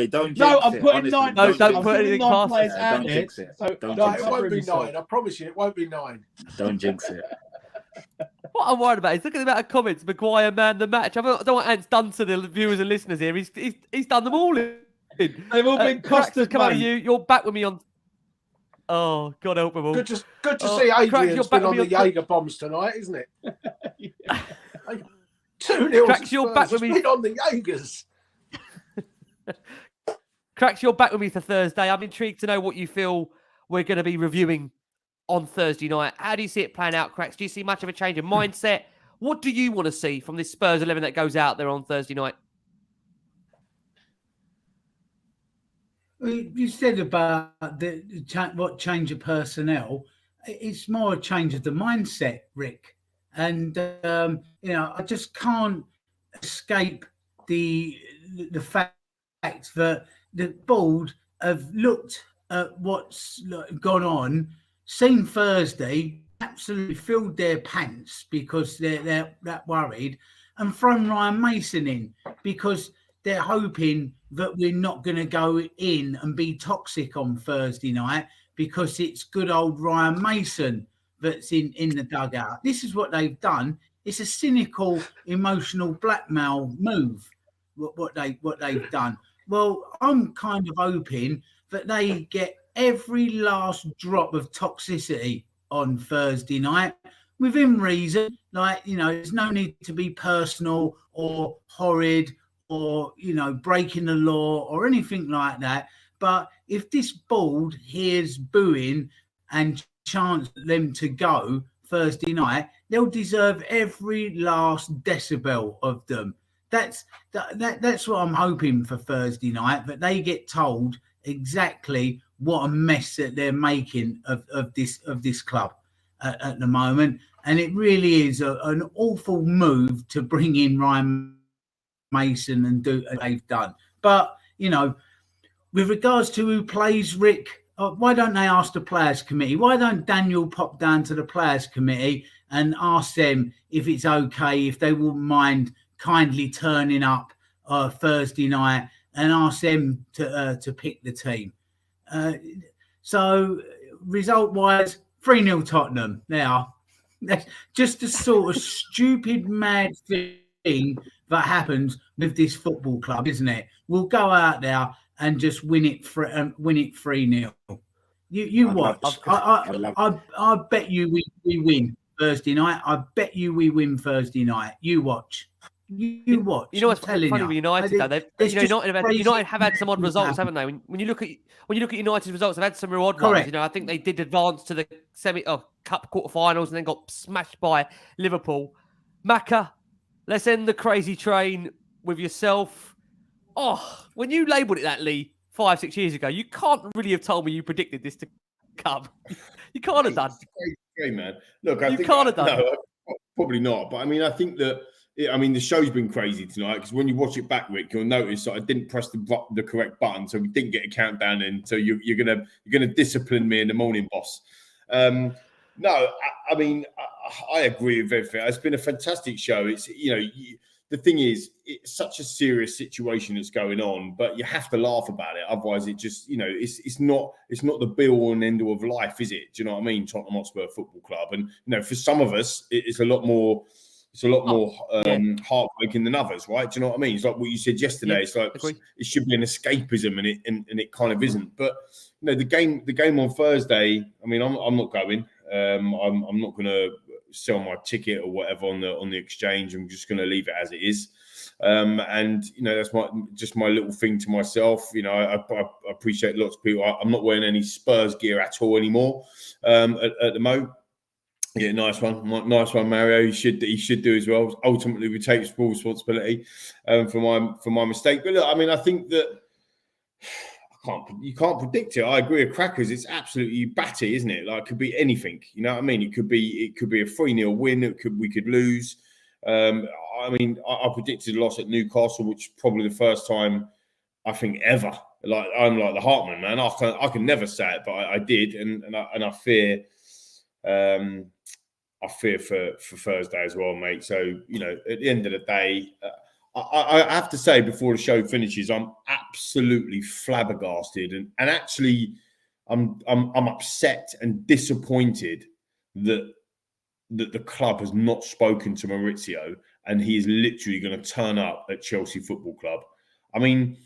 don't. No, I'm putting 9. No, don't put anything past players out there. It won't be 9. I promise you, it won't be 9. Don't jinx it. What I'm worried about is look at the amount of comments. Maguire man the match. I don't know what Ant's done to the viewers and listeners here. He's done them all in. They've all been Costa. Come on, you're back with me on. Oh, God help them all. Good to see Adrian's been on the Jaeger bombs tonight, isn't it? 2-0. Cracks, you're back with me on the Jaegers. Cracks, you're back with me for Thursday. I'm intrigued to know what you feel we're going to be reviewing on Thursday night. How do you see it playing out, Cracks? Do you see much of a change in mindset? What do you want to see from this Spurs 11 that goes out there on Thursday night? You said about what change of personnel. It's more a change of the mindset, Rick. And I just can't escape the fact that the board have looked at what's gone on, seen Thursday, absolutely filled their pants because they're that worried, and thrown Ryan Mason in because they're hoping that we're not going to go in and be toxic on Thursday night because it's good old Ryan Mason that's in the dugout. This is what they've done. It's a cynical, emotional blackmail move, what they've done. Well, I'm kind of hoping that they get every last drop of toxicity on Thursday night within reason. Like, there's no need to be personal or horrid or, breaking the law or anything like that. But if this board hears booing and chants them to go Thursday night, they'll deserve every last decibel of them. That's what I'm hoping for Thursday night, that they get told exactly what a mess that they're making of this club at the moment. And it really is an awful move to bring in Ryan Mason and do what they've done. But, with regards to who plays, Rick, why don't they ask the players committee? Why don't Daniel pop down to the players committee and ask them if it's okay, if they wouldn't mind kindly turning up Thursday night, and ask them to pick the team? So result-wise, 3-0 Tottenham. Now, that's just a sort of stupid, mad thing that happens with this football club, isn't it? We'll go out there and just win it 3-0. You watch. I bet you we win Thursday night. I bet you we win Thursday night. You watch. You watch. You know what's funny with United though? United have had some odd results, haven't they? When you look at United's results, they've had some real odd ones. I think they did advance to the cup quarterfinals and then got smashed by Liverpool. Macca, let's end the crazy train with yourself. Oh, when you labelled it that, Lee, 5-6 years ago, you can't really have told me you predicted this to come. You can't have done. Great, man. Look, you can't have done. No, probably not. But I mean, I think that. The show's been crazy tonight, because when you watch it back, Rick, you'll notice that I didn't press the correct button, so we didn't get a countdown in. So you're gonna discipline me in the morning, boss. No, I agree with everything. It's been a fantastic show. It's the thing is, it's such a serious situation that's going on, but you have to laugh about it. Otherwise, it just it's not the be all and end all of life, is it? Do you know what I mean? Tottenham Hotspur Football Club, and for some of us, it's a lot more. It's a lot more heartbreaking than others, right? Do you know what I mean? It's like what you said yesterday. Yeah, it's like it should be an escapism, and it kind of isn't. But the game on Thursday. I mean, I'm not going. I'm not going to sell my ticket or whatever on the exchange. I'm just going to leave it as it is. And that's my little thing to myself. I appreciate lots of people. I'm not wearing any Spurs gear at all anymore at the moment. Yeah, nice one, Mario. He should do as well. Ultimately, we take full responsibility for my mistake. But look, I mean, I think that you can't predict it. I agree with Crackers. It's absolutely batty, isn't it? Like, it could be anything. You know what I mean? It could be a 3-0 win. We could lose. I predicted a loss at Newcastle, which is probably the first time I think ever. Like, I'm like the Hartman, man. I can never say it, but I did, and I fear. I fear for Thursday as well, mate. So, at the end of the day, I have to say before the show finishes, I'm absolutely flabbergasted, and actually, I'm upset and disappointed that the club has not spoken to Maurizio, and he is literally going to turn up at Chelsea Football Club. I mean,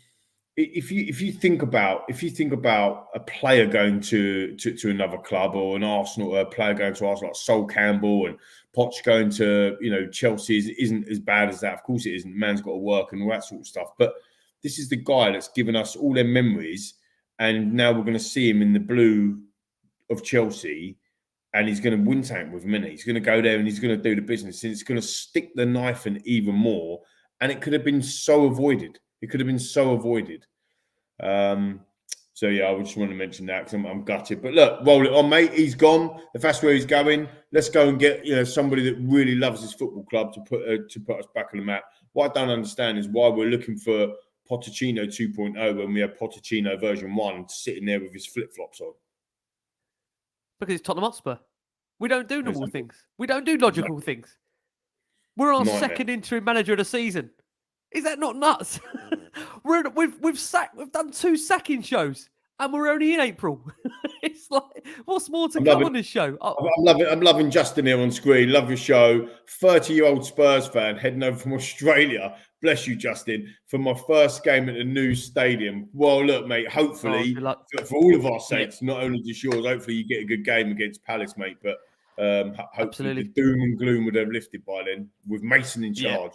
if you think about a player going to another club, or a player going to Arsenal, like Sol Campbell, and Poch going to Chelsea isn't as bad as that. Of course it isn't. The man's got to work and all that sort of stuff. But this is the guy that's given us all their memories, and now we're going to see him in the blue of Chelsea, and he's going to win tank with him. He's going to go there and he's going to do the business, and it's going to stick the knife in even more. And it could have been so avoided. So yeah, I just want to mention that, because I'm gutted. But look, roll it on, mate. He's gone. If that's where he's going, let's go and get somebody that really loves his football club to put us back on the map. What I don't understand is why we're looking for Pochettino 2.0 when we have Pochettino version 1 sitting there with his flip-flops on. Because it's Tottenham Hotspur. We don't do normal things. We don't do logical things. We're our second interim manager of the season. Is that not nuts? We've done 2 sacking shows, And we're only in April. It's like, what's more to come on this show? I'm loving Justin here on screen. Love your show. 30-year-old Spurs fan heading over from Australia. Bless you, Justin, for my first game at the new stadium. Well, look, mate, hopefully, for all of our sakes, not only just yours, hopefully you get a good game against Palace, mate. But hopefully the doom and gloom would have lifted by then with Mason in charge.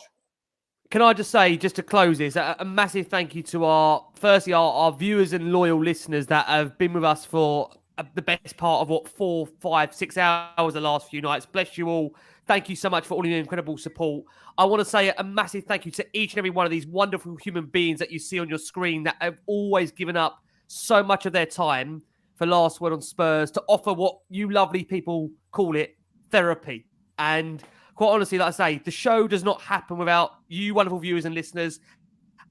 Can I just say, just to close this, a massive thank you to our viewers and loyal listeners that have been with us for the best part of 4, 5, 6 hours the last few nights. Bless you all. Thank you so much for all your incredible support. I want to say a massive thank you to each and every one of these wonderful human beings that you see on your screen that have always given up so much of their time for Last Word on Spurs to offer what you lovely people call it, therapy. And quite honestly, like I say, the show does not happen without you wonderful viewers and listeners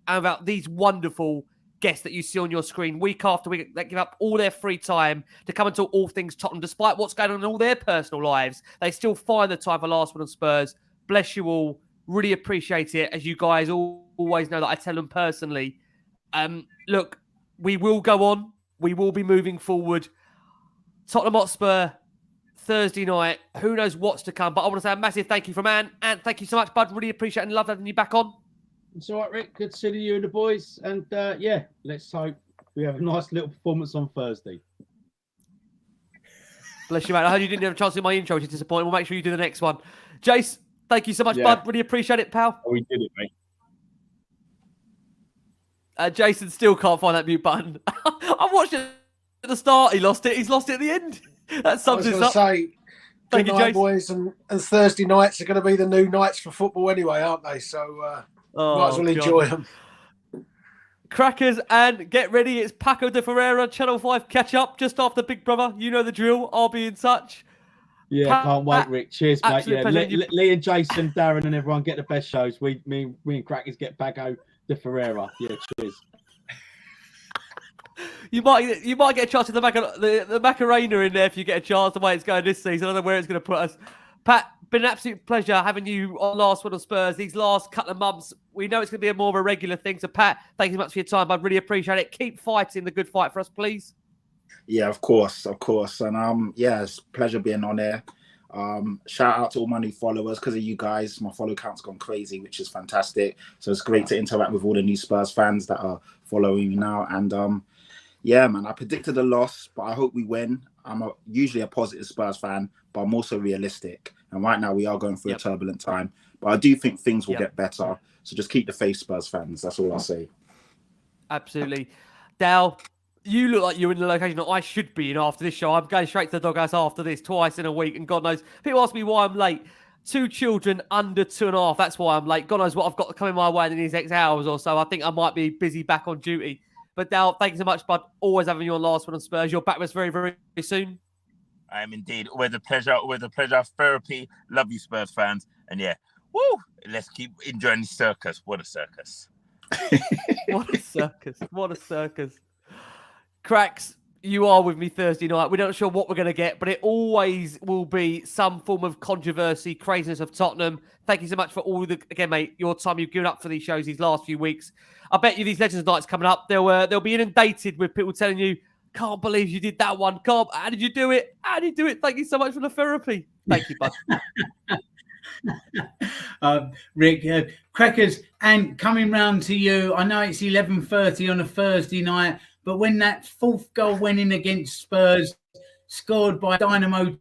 and without these wonderful guests that you see on your screen week after week that give up all their free time to come and talk all things Tottenham. Despite what's going on in all their personal lives, they still find the time for Last Word on Spurs. Bless you all. Really appreciate it. As you guys always know that I tell them personally. Look, we will go on. We will be moving forward. Tottenham Hotspur Thursday night. Who knows what's to come? But I want to say a massive thank you from Ant. Ant, thank you so much, bud. Really appreciate it and love having you back on. It's all right, Rick. Good to see you and the boys. And let's hope we have a nice little performance on Thursday. Bless you, mate. I heard you didn't have a chance to do my intro, which is disappointing. We'll make sure you do the next one. Jace, thank you so much, bud. Really appreciate it, pal. Oh, we did it, mate. Jason still can't find that mute button. I watched it at the start. He lost it. He's lost it at the end. That sums it up. Say, thank you, Jason. Boys. And Thursday nights are going to be the new nights for football anyway, aren't they? So might as well enjoy them. Crackers, and get ready. It's Paco de Ferreira, Channel 5 catch up just after Big Brother. You know the drill. I'll be in touch. Yeah, can't wait, Rick. Cheers, mate. Yeah, Lee and Jason, Darren, and everyone get the best shows. Me and Crackers get Paco de Ferreira. Yeah, cheers. You might get a chance to the Macarena in there if you get a chance. The way it's going this season, I don't know where it's going to put us. Pat, been an absolute pleasure having you on Last Word on Spurs these last couple of months. We know it's going to be a more of a regular thing. So, Pat, thank you so much for your time. I really appreciate it. Keep fighting the good fight for us, please. Yeah, of course. And it's a pleasure being on there. Shout out to all my new followers. Because of you guys, my follow count's gone crazy, which is fantastic. So it's great to interact with all the new Spurs fans that are following me now. And man, I predicted a loss, but I hope we win. I'm usually a positive Spurs fan, but I'm also realistic. And right now we are going through a turbulent time, but I do think things will get better. So just keep the faith, Spurs fans. That's all I'll say. Absolutely. Dal, you look like you're in the location that I should be in after this show. I'm going straight to the doghouse after this twice in a week, and God knows. People ask me why I'm late. 2 children under 2.5. That's why I'm late. God knows what I've got coming my way in these next hours or so. I think I might be busy back on duty. But Dal, thank you so much, bud. Always having you on Last Word on Spurs. You're back with us very, very soon. I am indeed. Always a pleasure. Therapy. Love you, Spurs fans. And woo! Let's keep enjoying the circus. What a circus. What a circus. Cracks, you are with me Thursday night. We're not sure what we're going to get, but it always will be some form of controversy, craziness of Tottenham. Thank you so much for again, mate, your time you've given up for these shows these last few weeks. I bet you these Legends nights coming up, they'll be inundated with people telling you, can't believe you did that one. How did you do it? Thank you so much for the therapy. Thank you, bud. Rick, Crackers, and coming round to you, I know it's 11:30 on a Thursday night, but when that 4th goal went in against Spurs, scored by Dynamo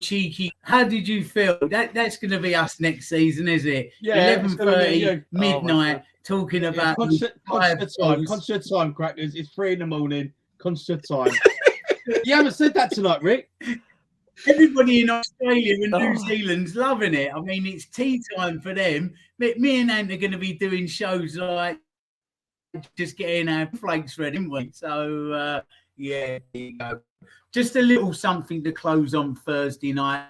Cheeky, how did you feel? That's going to be us next season, is it? Yeah, 11:30, midnight, talking about concert time, Crackers. It's 3 a.m. Concert time. You haven't said that tonight, Rick. Everybody in Australia and New Zealand's loving it. I mean, it's tea time for them. Me and Ant are going to be doing shows like just getting our flakes ready, aren't we? So, there you go. Just a little something to close on Thursday night.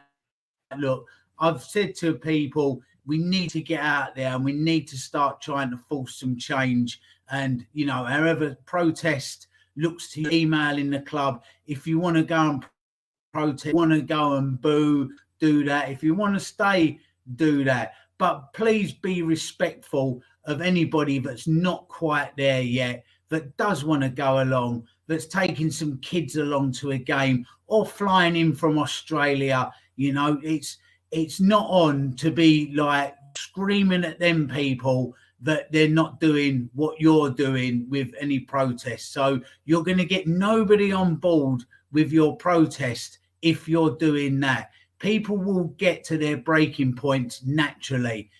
Look, I've said to people, we need to get out there and we need to start trying to force some change. And, however protest looks to email in the club, if you want to go and protest, want to go and boo, do that. If you want to stay, do that. But please be respectful of anybody that's not quite there yet, that does want to go along. that's taking some kids along to a game or flying in from Australia. You know, it's not on to be like screaming at them people that they're not doing what you're doing with any protest. So you're going to get nobody on board with your protest if you're doing that. People will get to their breaking points naturally.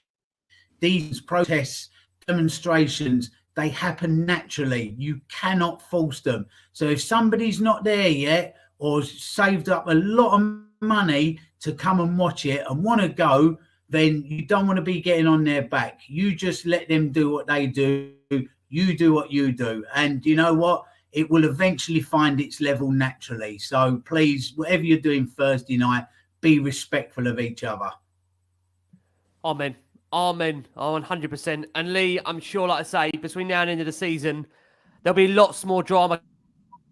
These protests, demonstrations, they happen naturally. You cannot force them. So if somebody's not there yet or saved up a lot of money to come and watch it and want to go, then you don't want to be getting on their back. You just let them do what they do. You do what you do. And you know what? It will eventually find its level naturally. So please, whatever you're doing Thursday night, be respectful of each other. Amen. Amen. Oh, 100%. And Lee, I'm sure, like I say, between now and the end of the season, there'll be lots more drama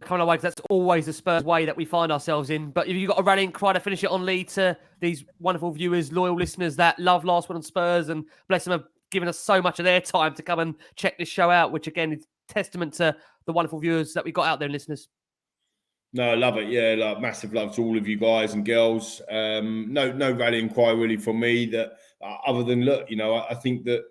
coming our way, because that's always the Spurs way that we find ourselves in. But if you've got a rallying cry to finish it on, Lee, to these wonderful viewers, loyal listeners that love Last Word on Spurs, and bless them, have given us so much of their time to come and check this show out, which again is testament to the wonderful viewers that we got out there and listeners. No, I love it. Yeah, like massive love to all of you guys and girls. No rallying cry really from me. That other than look, you know, I think that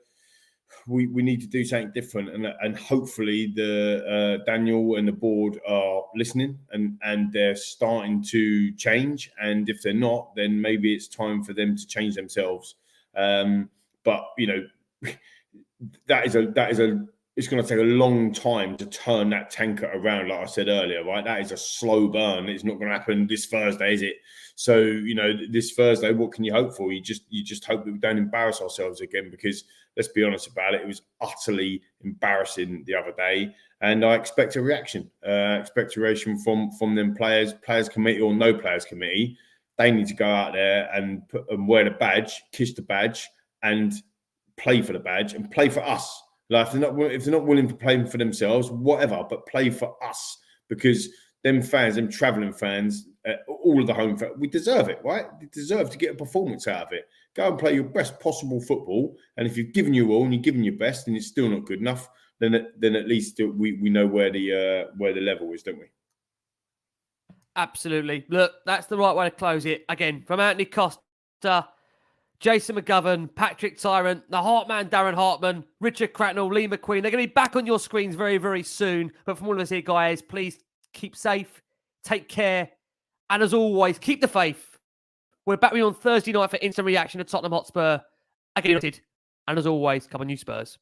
we need to do something different, and hopefully the Daniel and the board are listening and they're starting to change. And if they're not, then maybe it's time for them to change themselves. But you know, that is a. It's going to take a long time to turn that tanker around, like I said earlier, right? That is a slow burn. It's not going to happen this Thursday, is it? So, you know, this Thursday, what can you hope for? You just hope that we don't embarrass ourselves again, because let's be honest about it, it was utterly embarrassing the other day. And I expect a reaction. From them players committee or no players committee. They need to go out there and wear the badge, kiss the badge, and play for the badge and play for us. Like if they're not willing to play for themselves, whatever, but play for us, because them fans, them travelling fans, all of the home fans, we deserve it, right? We deserve to get a performance out of it. Go and play your best possible football, and if you've given your all and you've given your best, and it's still not good enough, then at least we know where the level is, don't we? Absolutely. Look, that's the right way to close it. Again, from Antony, Costa, Jason McGovern, Patrick Tyrant, the Heartman, Darren Hartman, Richard Cracknell, Lee McQueen. They're going to be back on your screens very, very soon. But from all of us here, guys, please keep safe, take care, and as always, keep the faith. We're back with you on Thursday night for instant reaction to Tottenham Hotspur against United. And as always, come on, you Spurs.